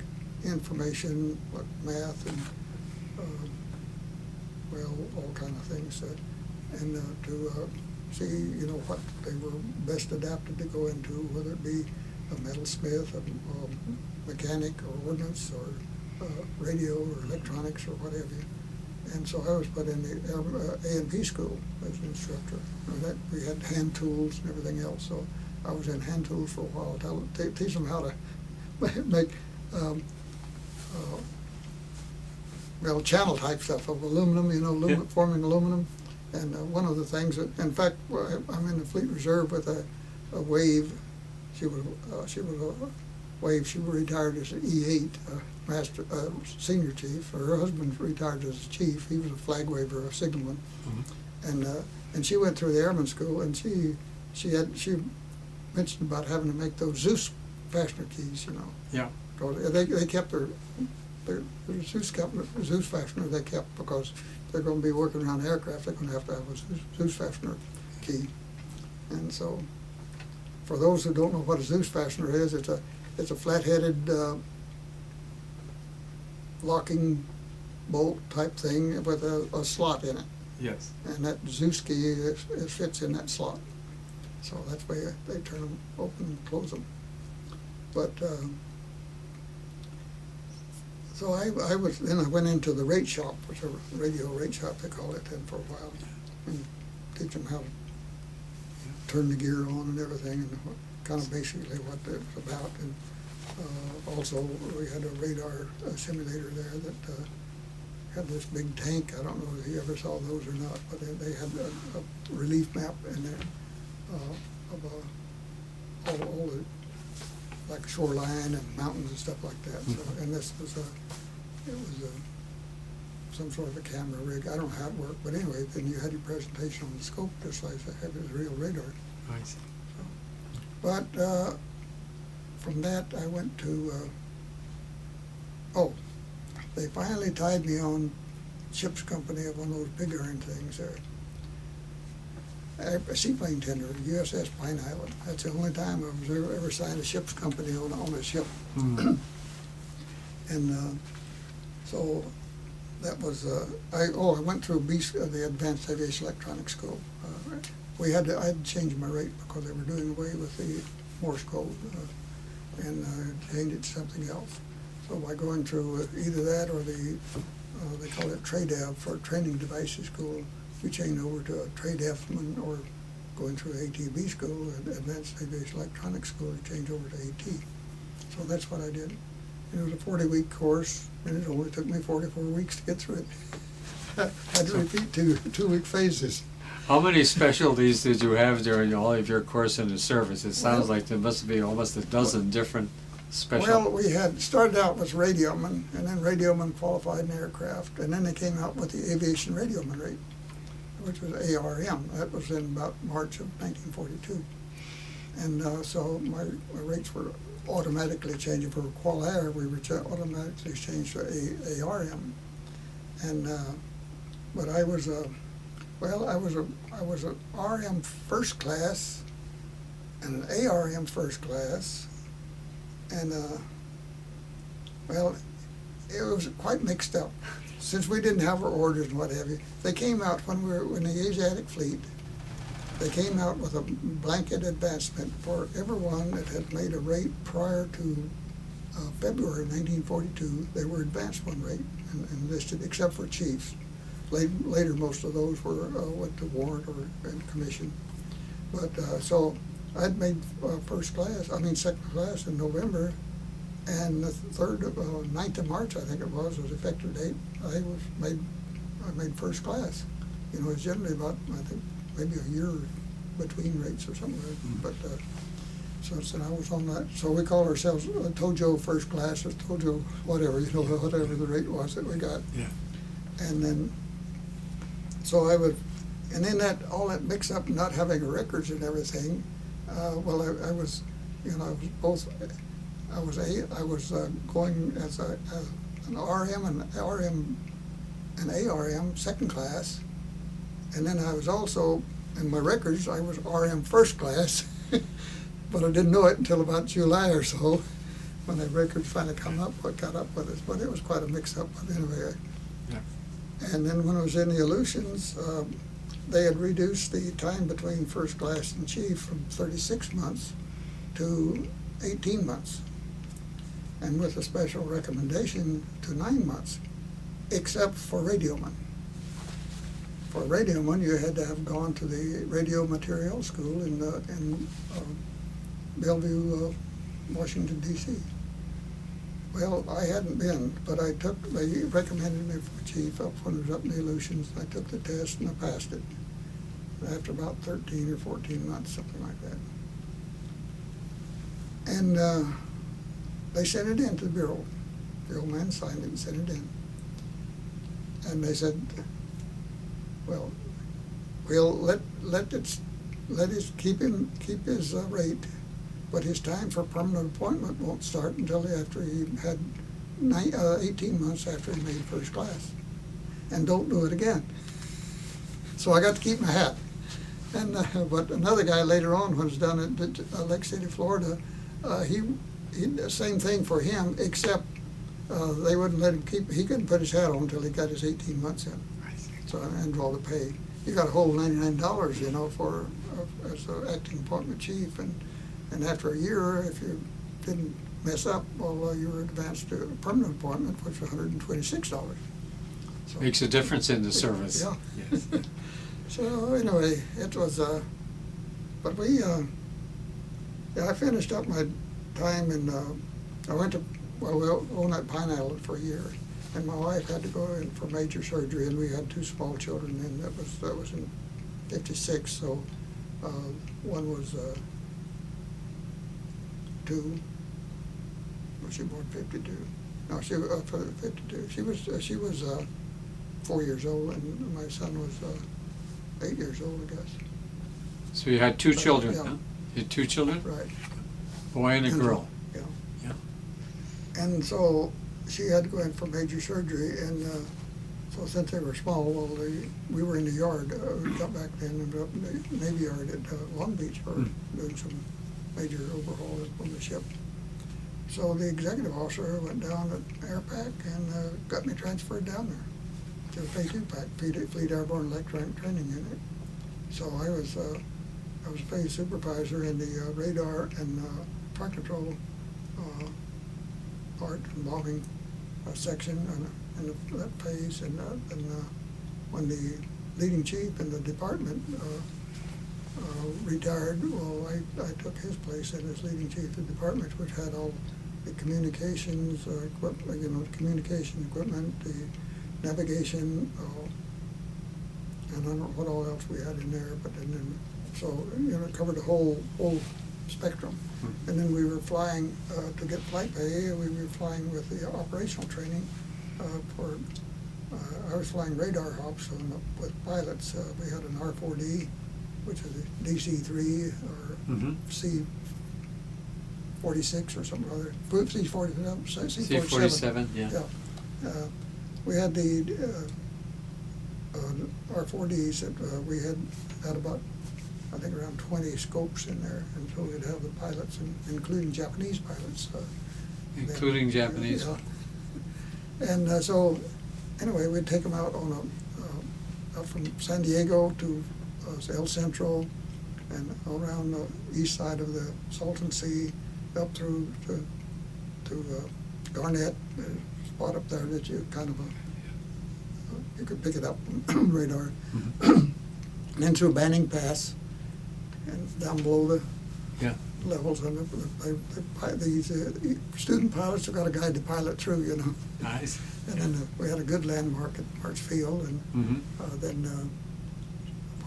information, like math and, well, all kind of things, and to see, you know, what they were best adapted to go into, whether it be a metalsmith, a mechanic, or ordnance, or radio, or electronics, or whatever. And so I was put in the A&P school as an instructor. We had hand tools and everything else, so I was in hand tools for a while, teach them how to make well, channel type stuff of aluminum, you know, Yeah. forming aluminum. And one of the things that, in fact, I'm in the Fleet Reserve with a Wave. She was a Wave. She retired as an E8 master senior chief. Her husband retired as a chief. He was a flag waver, a signalman. Mm-hmm. And she went through the airman school, and she mentioned about having to make those Zeus fastener keys, you know. Yeah. They kept their Zeus fastener they kept because they're going to be working around aircraft. They're going to have a Zeus fastener key. And so, for those who don't know what a Zeus fastener is, it's a flat-headed locking bolt type thing with a slot in it. Yes. And that Zeus key fits in that slot. So that's why they turn them open and close them. But so I went into the rate shop, which is a radio rate shop they call it then, for a while, and teach them how to turn the gear on and everything, and kind of basically what it was about. And also we had a radar simulator there that had this big tank. I don't know if you ever saw those or not, but they had a relief map in there of all the, like shoreline and mountains and stuff like that. So, and this was some sort of a camera rig. I don't know how it worked, but anyway, then you had your presentation on the scope just like I had this real radar. I see. So, but from that I went to, they finally tied me on ship's company of one of those big iron things there. A seaplane tender, USS Pine Island. That's the only time I was ever signed a ship's company on a ship. Mm-hmm. And so that was, I went through the Advanced Aviation Electronics School. I had to change my rate because they were doing away with the Morse code and changed it to something else. So by going through either that or they call it TRADAV for Training Devices School, you change over to a TRADEFman, or going through ATB school, Advanced Aviation Electronics School, you change over to AT. So that's what I did. It was a 40-week course, and it only took me 44 weeks to get through it. I had to repeat two-week phases. How many specialties did you have during all of your course in the service? It sounds like there must be almost a dozen different specialties. Well, we had started out with radioman, and then radioman qualified in aircraft, and then they came out with the aviation radioman rate, which was ARM. That was in about March of 1942. And so my rates were automatically changing. For Qual Air, we were automatically changed to ARM. And but I was a RM first class and an ARM first class, and well, it was quite mixed up. Since we didn't have our orders and what have you, they came out when we were in the Asiatic Fleet. They came out with a blanket advancement for everyone that had made a rate prior to February 1942. They were advanced one rate and listed, except for chiefs. Later, most of those went to warrant or in commission. But so I'd made second class in November, and the 9th of March, I think it was effective date. I made first class. You know, it's generally about, I think, maybe a year between rates or something like that. But so I was on that. So we call ourselves Tojo first class, or Tojo whatever, you know, whatever the rate was that we got. Yeah. And then, so and then all that mix up, not having records and everything. Well, I was going as an RM and ARM second class, and then I was also, in my records, I was RM first class, but I didn't know it until about July or so. when the records finally come up, what got up with us, but it was quite a mix-up, but anyway. Yeah. And then when I was in the Aleutians, they had reduced the time between first class and chief from 36 months to 18 months, and with a special recommendation to 9 months, except for Radioman. For Radioman, you had to have gone to the radio material school in Bellevue, Washington, D.C. Well, I hadn't been, but they recommended me for chief up when I was up in the Aleutians. I took the test and I passed it after about 13 or 14 months, something like that. And they sent it in to the Bureau. The old man signed it and sent it in. And they said, well, we'll keep his rate, but his time for permanent appointment won't start until after he had 18 months after he made first class. And don't do it again. So I got to keep my hat. And but another guy later on was done at Lake City, Florida. He the same thing for him, except they wouldn't let him keep. He couldn't put his hat on until he got his 18 months in. So and draw the pay. You got a whole $99, you know, for as an acting appointment chief, and after a year, if you didn't mess up, well, you were advanced to a permanent appointment, which was $126. So, Makes a difference in the service. Yeah. Yes. So anyway, it was, but we, I finished up my time and I went to, well, we owned at Pine Island for a year, and my wife had to go in for major surgery, and we had 2 small children, and that was in '56, so one was 2. Was she born 52? No, she was 52. She was 4 years old, and my son was 8 years old, I guess. So you had 2 children, yeah. huh? You had 2 children? Right. Boy and a girl. Yeah. Yeah. And so she had to go in for major surgery, and so since they were small, well, we were in the yard. We got back then and up in the Navy Yard at Long Beach for doing some major overhaul on the ship. So the executive officer went down at AirPac and got me transferred down there to Phase 2 Pac, Fleet Airborne Electronic Training Unit. So I was phase supervisor in the radar and fire control part and bombing section in that phase. And when the leading chief in the department retired, well, I took his place in as leading chief of the department, which had all the communications equipment, communication equipment, the navigation, and I don't know what all else we had in there, but then so it covered the whole spectrum. And then we were flying to get flight pay. We were flying with the operational training I was flying radar hops with pilots. We had an R4D, which is a DC-3 or C-46 or something other. C-47. C-47, yeah. We had the R4Ds that we had about, I think, around 20 scopes in there, and so we'd have the pilots, including Japanese pilots. Including Japanese? Yeah. And so, anyway, we'd take them out on out from San Diego to El Centro, and around the east side of the Salton Sea, up through to Garnett, spot up there that you kind of you could pick it up on radar, and then through Banning Pass, and down below the levels, and these student pilots have got a guide to pilot through, Nice. And then we had a good landmark at March Field, and then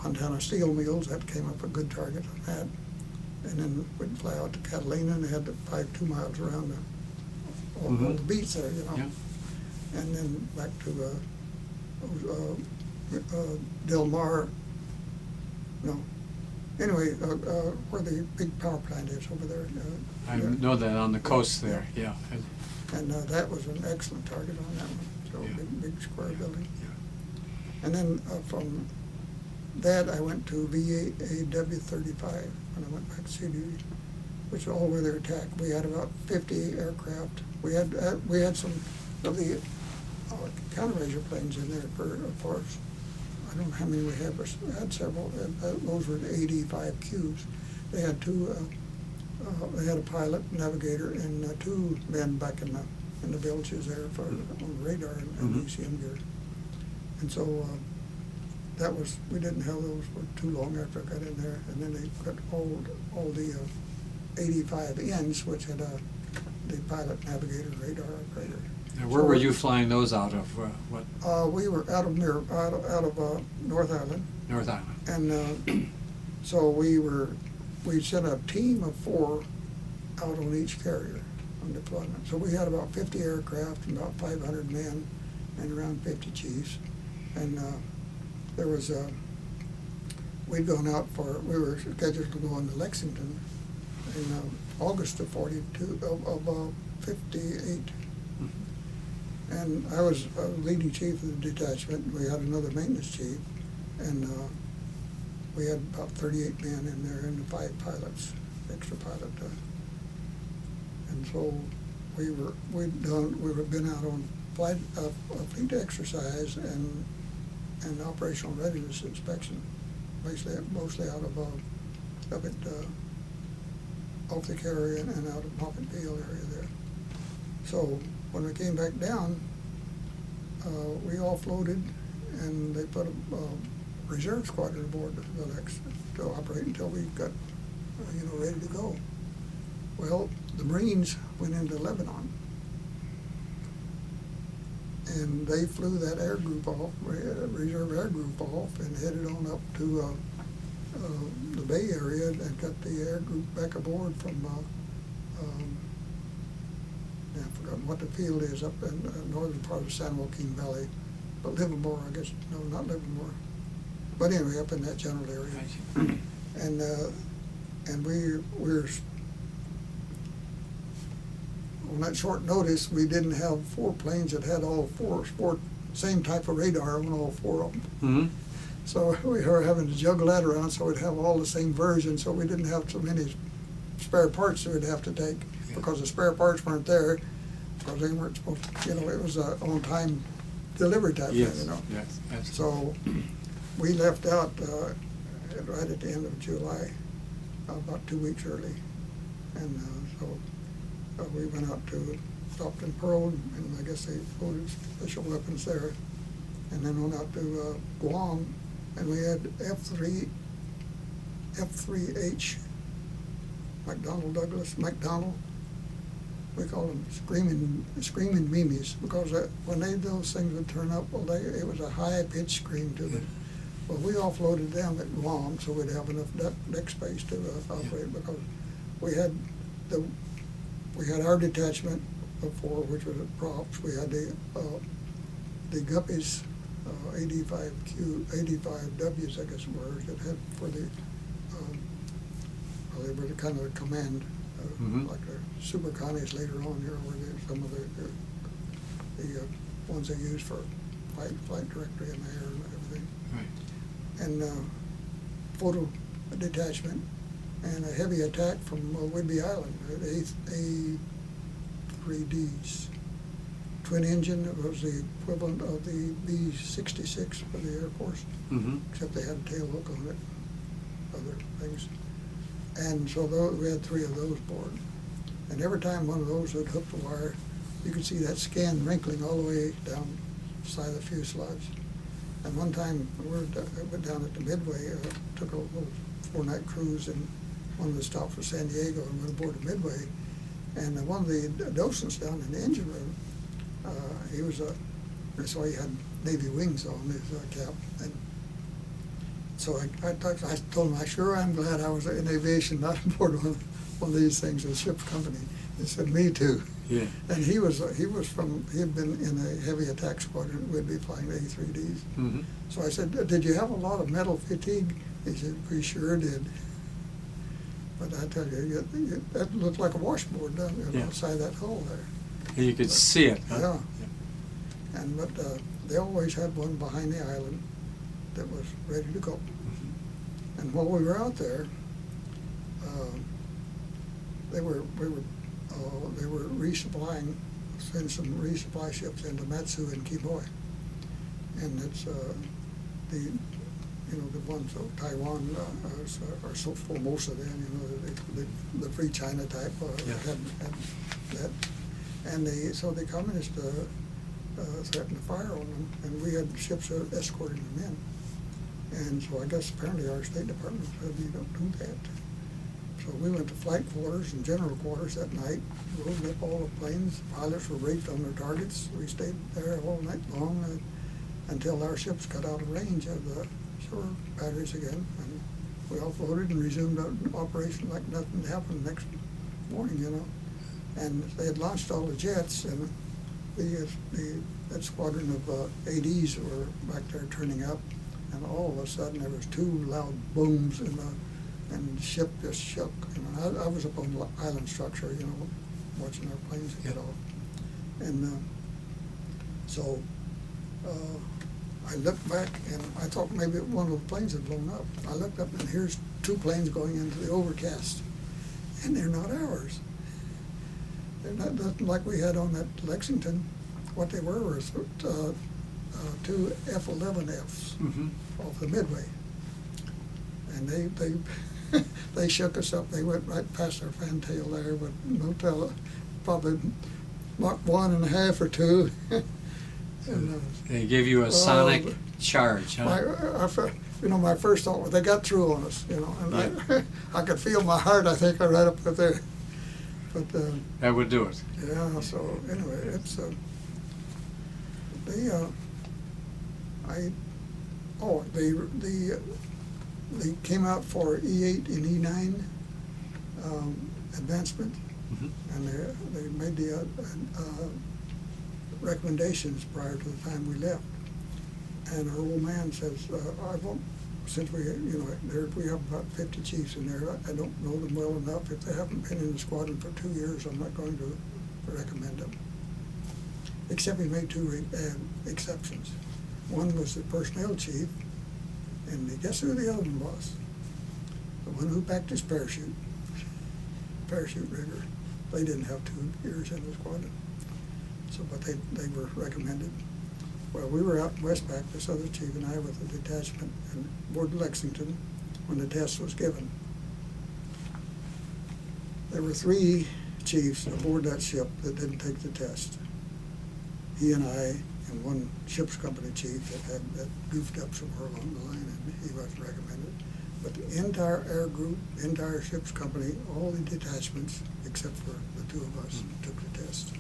Montana Steel Mills, that came up a good target on that. And then we'd fly out to Catalina, and they had to fly 2 miles around all the beach there, Yeah. And then back to Del Mar. No. Anyway, where the big power plant is over there. I know that on the coast there, yeah. And that was an excellent target on that one. So big square building. Yeah. And then from that, I went to VAW 35 when I went back to sea duty. which is all-weather attack. We had about 50 aircraft. We had some of the countermeasure planes in there for us. I don't know how many we had, but we had several. Those were the 85 cubes. They had two. They had a pilot, navigator, and two men back in the bilges there for on radar and ECM gear. And so that was, we didn't have those for too long after I got in there. And then they got all the 85 ends, which had the pilot, navigator, radar operator. And where were you flying those out of? What? We were out of North Island. North Island. And so we sent a team of 4 out on each carrier on deployment. So we had about 50 aircraft and about 500 men and around 50 chiefs. And there was, we'd gone out we were scheduled to go into Lexington in August of 58. And I was leading chief of the detachment. We had another maintenance chief, and we had about 38 men in there and 5 pilots, extra pilot. And so we'd been out on fleet exercise and operational readiness inspection, mostly out of up at off the carrier and out of Moffett Field area there. So when we came back down, we offloaded, and they put a reserve squadron aboard the Lex to operate until we got, ready to go. Well, the Marines went into Lebanon, and they flew that air group off, reserve air group off, and headed on up to the Bay Area and got the air group back aboard from I've forgotten what the field is up in the northern part of San Joaquin Valley, but Livermore, I guess. No, not Livermore. But anyway, up in that general area. And we were, on that short notice, we didn't have 4 planes that had all 4 same type of radar on all 4 of them. Mm-hmm. So we were having to juggle that around so we'd have all the same version, so we didn't have so many spare parts that we'd have to take, because the spare parts weren't there, because they weren't supposed to, it was a on-time delivery type thing, Yes, absolutely. So we left out right at the end of July, about 2 weeks early. And so we went out to, stopped in Pearl, and I guess they loaded special weapons there, and then went out to Guam, and we had F-3H, McDonnell, we call them screaming Mimis, because when those things would turn up, it was a high-pitched scream to them. Well, we offloaded them at Guam, so we'd have enough deck space to operate, because we had our detachment of 4, which was at props. We had the Guppies, 85Ws, I guess were, that had for the, they were the kind of the command, like the Super Connies later on here, were some of the ones they used for flight directory in the air and everything. Right. And photo detachment, and a heavy attack from Whidbey Island, A3Ds. Twin engine, it was the equivalent of the B-66 for the Air Force, except they had a tail hook on it, other things. And so we had 3 of those aboard. And every time one of those would hook the wire, you could see that skin wrinkling all the way down the side of the fuselage. And one time, we went down at the Midway, took a little 4-night cruise, and one of the stops was San Diego, and went aboard the Midway. And one of the docents down in the engine room, so he had Navy wings on his cap. And so I told him, I sure am glad I was in aviation, not aboard one of these things, a ship company. He said, me too. Yeah. And he had been in a heavy attack squadron, we'd be flying A3Ds. So I said, did you have a lot of metal fatigue? He said, we sure did. But I tell you, that looked like a washboard down there outside that hull there. And you could see it. Huh? Yeah. But they always had one behind the island that was ready to go. And while we were out there, they were resupplying, sending some resupply ships into Matsu and Quemoy. And it's the ones of Taiwan are so Formosa then, the free China type Yeah. had that. And so the communists threatened to fire on them, and we had ships escorting them in. And so I guess apparently our State Department said, you don't do that. So we went to flight quarters and general quarters that night, loaded up all the planes. Pilots were raped on their targets. We stayed there all night long until our ships got out of range of the shore batteries again. And we offloaded and resumed operation like nothing happened the next morning, And they had launched all the jets, and that squadron of ADs were back there turning up. And all of a sudden, there was two loud booms, and the ship just shook. I was up on the island structure, watching our planes get off. And so I looked back, and I thought maybe one of the planes had blown up. I looked up, and here's two planes going into the overcast, and they're not ours. They're nothing like we had on that Lexington. What they were was two F-11Fs off the Midway, and they shook us up. They went right past our fantail there with no tail, probably Mach 1.5 or 2. And, they gave you a sonic charge, huh? My first thought was they got through on us, and Yeah. I could feel my heart. I think right up there. But That would do it. yeah. So anyway, it's they came out for E8 and E9 advancement, and they made the recommendations prior to the time we left. And our old man says, I won't, since we have about 50 chiefs in there, I don't know them well enough. If they haven't been in the squadron for 2 years, I'm not going to recommend them. Except he made two exceptions. One was the personnel chief, and guess who the other one was? The one who packed his parachute rigger. They didn't have 2 years in the squadron. So, but they were recommended. Well, we were out in Westpac, this other chief and I, with a detachment aboard Lexington when the test was given. There were 3 chiefs aboard that ship that didn't take the test. He and I and one ship's company chief that goofed up somewhere along the line, and he wasn't recommended. But the entire air group, entire ship's company, all the detachments, except for the 2 of us, took the test.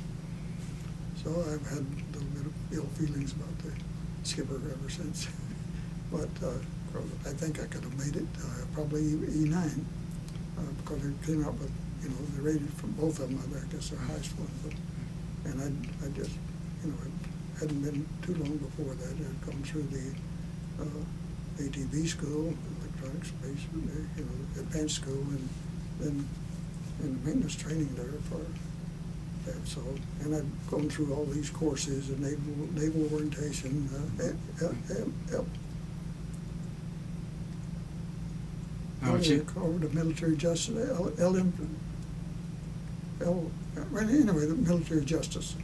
So I've had a little bit of ill feelings about the skipper ever since. But I think I could have made it probably E9 because it came out with, they rated from both of them, I guess their highest one. But, and I just, it hadn't been too long before that. I had gone through the ATV school, electronic space, advanced school, and then in the maintenance training there for that. So, and I'd gone through all these courses and naval orientation, over to military justice, anyway, the military justice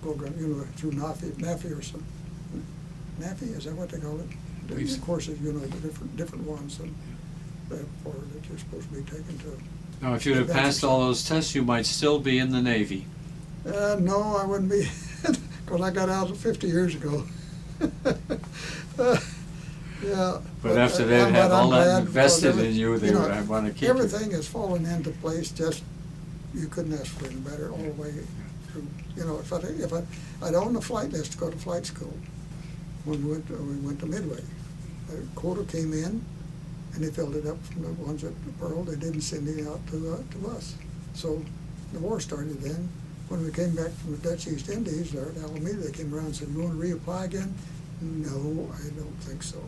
program, through NAFI or something. NAFI, is that what they call it? These courses, the different ones that you're supposed to be taken to. Now, if you'd have passed all those tests, you might still be in the Navy. No, I wouldn't be, because I got out 50 years ago. Yeah. But after they have all that invested in you, they would want to keep everything has fallen into place. Just you couldn't ask for any better all the way through. If I'd owned a flight list to go to flight school when we went to Midway, the quota came in, and they filled it up from the ones at Pearl. They didn't send it out to us. So the war started then. When we came back from the Dutch East Indies, there at Alameda, they came around and said, "You want to reapply again?" No, I don't think so.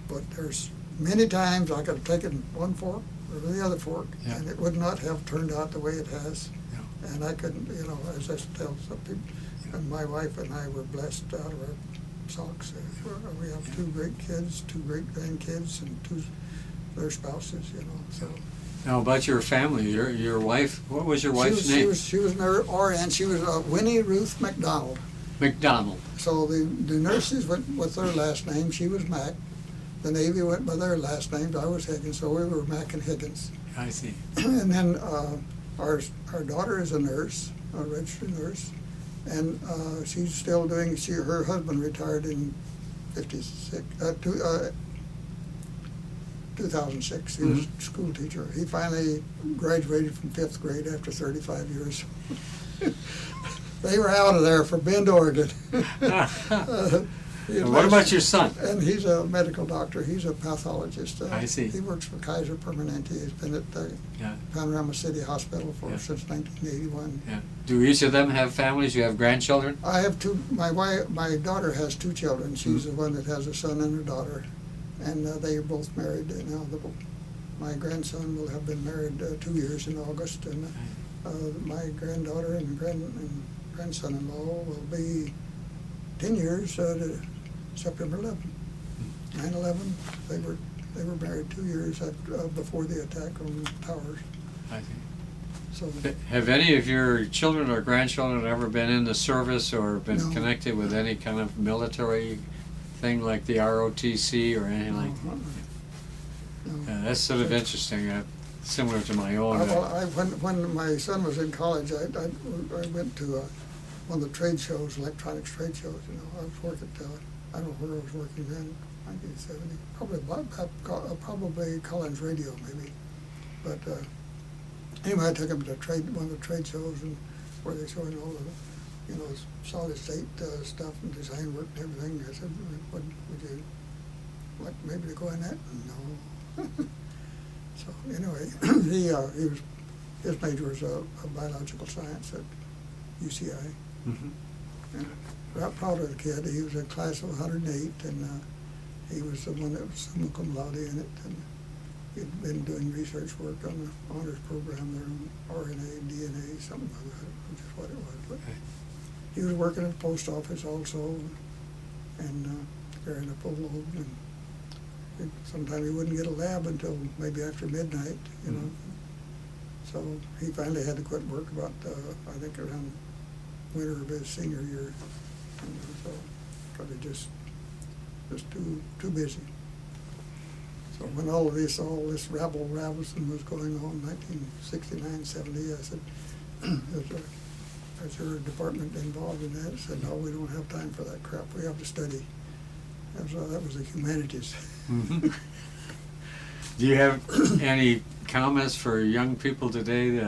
But there's many times I could have taken one fork or the other fork, and it would not have turned out the way it has. Yeah. And I couldn't, as I tell some people, and my wife and I were blessed out of our socks. We have 2 great kids, 2 great grandkids, and 2 their spouses, so. Now about your family, your wife, what was your wife's She name? was an RN. She was Winnie Ruth McDonald. McDonald. So the nurses went with their last name. She was Mac. The Navy went by their last names. I was Higgins, so we were Mac and Higgins. I see. And then our daughter is a nurse, a registered nurse, and she's still doing. Her husband retired in 2006. He was a school teacher. He finally graduated from 5th grade after 35 years. They were out of there for Bend, Oregon. What about your son? And he's a medical doctor. He's a pathologist. I see. He works for Kaiser Permanente. He's been at Yeah. Panorama City Hospital since 1981. Yeah. Do each of them have families? You have grandchildren? I have two. My daughter has 2 children. She's the one that has a son and a daughter, and they are both married now. My grandson will have been married 2 years in August, and my granddaughter and grandson-in-law will be 10 years to September 11th. 9/11. They were married 2 years before the attack on the towers. I see. So Have any of your children or grandchildren ever been in the service or been No. connected with any kind of military thing like the ROTC or anything like that? no. That's sort of interesting, similar to my own. When my son was in college, I went to one of the trade shows, electronics trade shows. I was working I don't know where I was working then, 1970. Probably Collins Radio, maybe. But anyway, I took him to one of the trade shows, and where they showing all the, solid state stuff and design work and everything. I said, would you like maybe to go in that? No. So anyway, his major was biological science at UCI. Mhm. And I'm proud of the kid. He was a class of 108, and he was the one that was summa cum laude in it. And he'd been doing research work on the honors program there on RNA, DNA, something like that, which is what it was. But he was working at the post office also, and carrying a full load. And sometimes he wouldn't get a lab until maybe after midnight, So he finally had to quit work about, I think, around winter of his senior year. So probably just too busy. So when all this rabble-ravelsing was going on, 1969, 70, I said, is your department involved in that? I said, no, we don't have time for that crap. We have to study. That was the humanities. Mhm. Do you have any comments for young people today,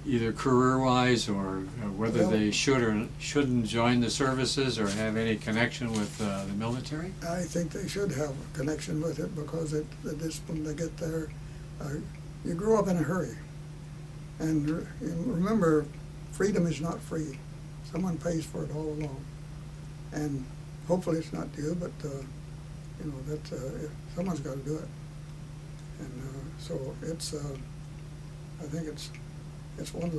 either career-wise or whether they should or shouldn't join the services or have any connection with the military? I think they should have a connection with it because the discipline they get there, you grow up in a hurry. And remember, freedom is not free. Someone pays for it all along. And hopefully it's not you, but someone's got to do it. And so it's, I think it's one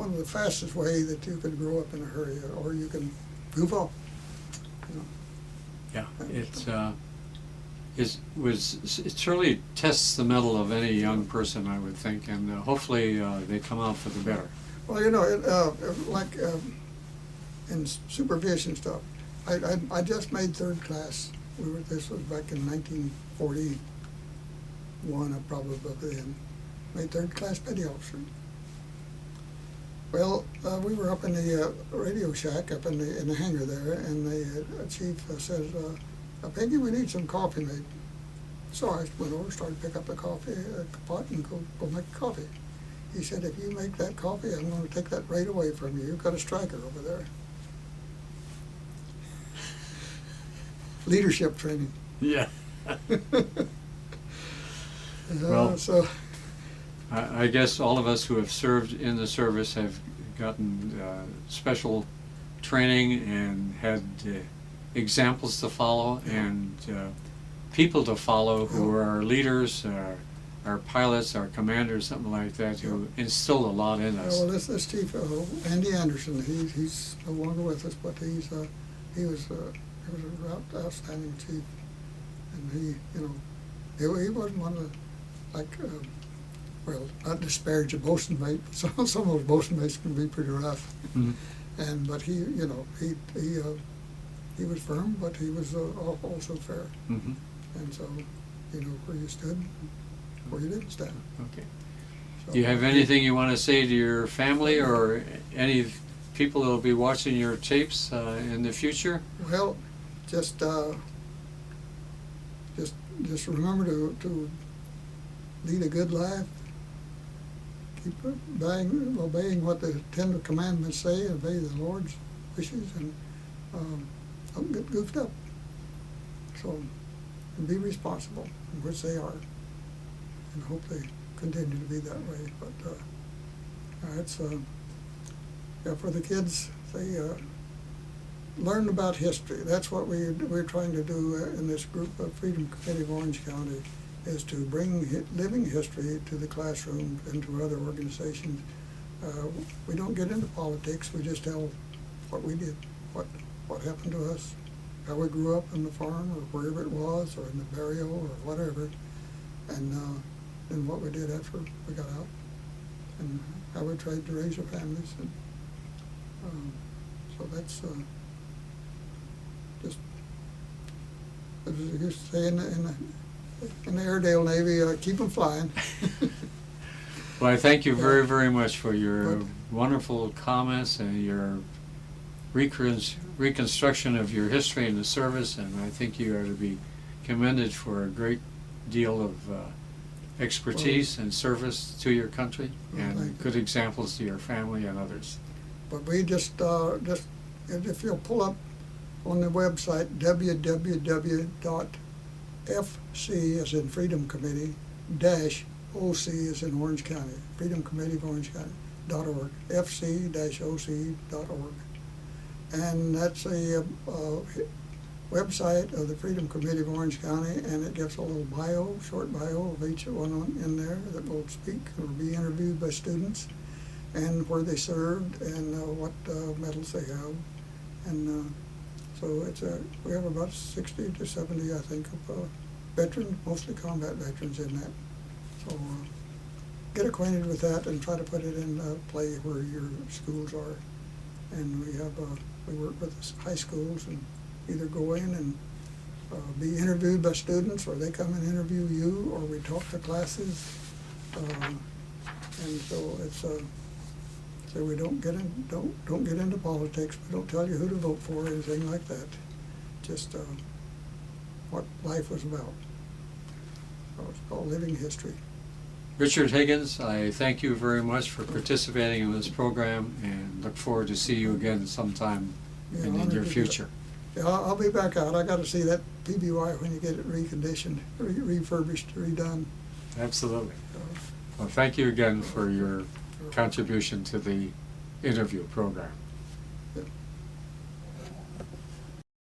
of the fastest way that you can grow up in a hurry, or you can goof off. Yeah, it certainly tests the mettle of any young person, I would think, and hopefully they come out for the better. Well, like in supervision stuff, I just made 3rd class. This was back in 1941, probably then. Made 3rd class petty officer. Well, we were up in the radio shack up in the hangar there, and the chief says, "Peggy, we need some coffee made." So I went over, started to pick up the coffee pot and go make coffee. He said, "If you make that coffee, I'm going to take that right away from you. You've got a striker over there." Leadership training. Yeah. Well, so I guess all of us who have served in the service have gotten special training and had examples to follow and people to follow who are our leaders, our pilots, our commanders, something like that, who instilled a lot in us. Well, this chief, Andy Anderson, he's no longer with us, but he was an outstanding chief, and he wasn't one of like, well, not disparage a bosun mate, but some of those bosun mates can be pretty rough. Mhm. But he, he was firm, but he was also fair. Mhm. And so, you know where you stood, where you didn't stand. Okay. So, Do you have anything you want to say to your family or any people that will be watching your tapes in the future? Well, just remember to lead a good life. Keep obeying what the Ten Commandments say. Obey the Lord's wishes, and don't get goofed up. So, and be responsible, which they are, and hope they continue to be that way. But it's yeah, for the kids, they learn about history. That's what we're trying to do in this group of Freedom Committee of Orange County, is to bring living history to the classroom and to other organizations. We don't get into politics. We just tell what we did, what happened to us, how we grew up on the farm or wherever it was, or in the burial or whatever, and what we did after we got out, and how we tried to raise our families. And so that's just, as you used to say in the Airedale Navy, keep them flying. Well, I thank you Yeah. very, very much for your But- wonderful comments and your reconstruction of your history in the service, and I think you are to be commended for a great deal of expertise and service to your country, Well, thank and you. good examples to your family and others. But we just if you'll pull up on the website www.fc as in Freedom Committee -OC as in Orange County, Freedom Committee of Orange County.org, fc-oc.org, and that's a website of the Freedom Committee of Orange County, and it gives a little short bio of each one in there that will speak or be interviewed by students, and where they served, and what medals they have, and so we have about 60 to 70, I think, of veterans, mostly combat veterans in that. So get acquainted with that and try to put it in play where your schools are. And we work with high schools and either go in and be interviewed by students, or they come and interview you, or we talk to classes. And so it's so we don't get into politics. We don't tell you who to vote for or anything like that. Just what life was about. So it's called Living History. Richard Higgins, I thank you very much for participating in this program, and look forward to see you again sometime Yeah, in the honored near to do future. Yeah, I'll be back out. I got to see that PBY when you get it reconditioned, refurbished, redone. Absolutely. Well, thank you again for your contribution to the interview program.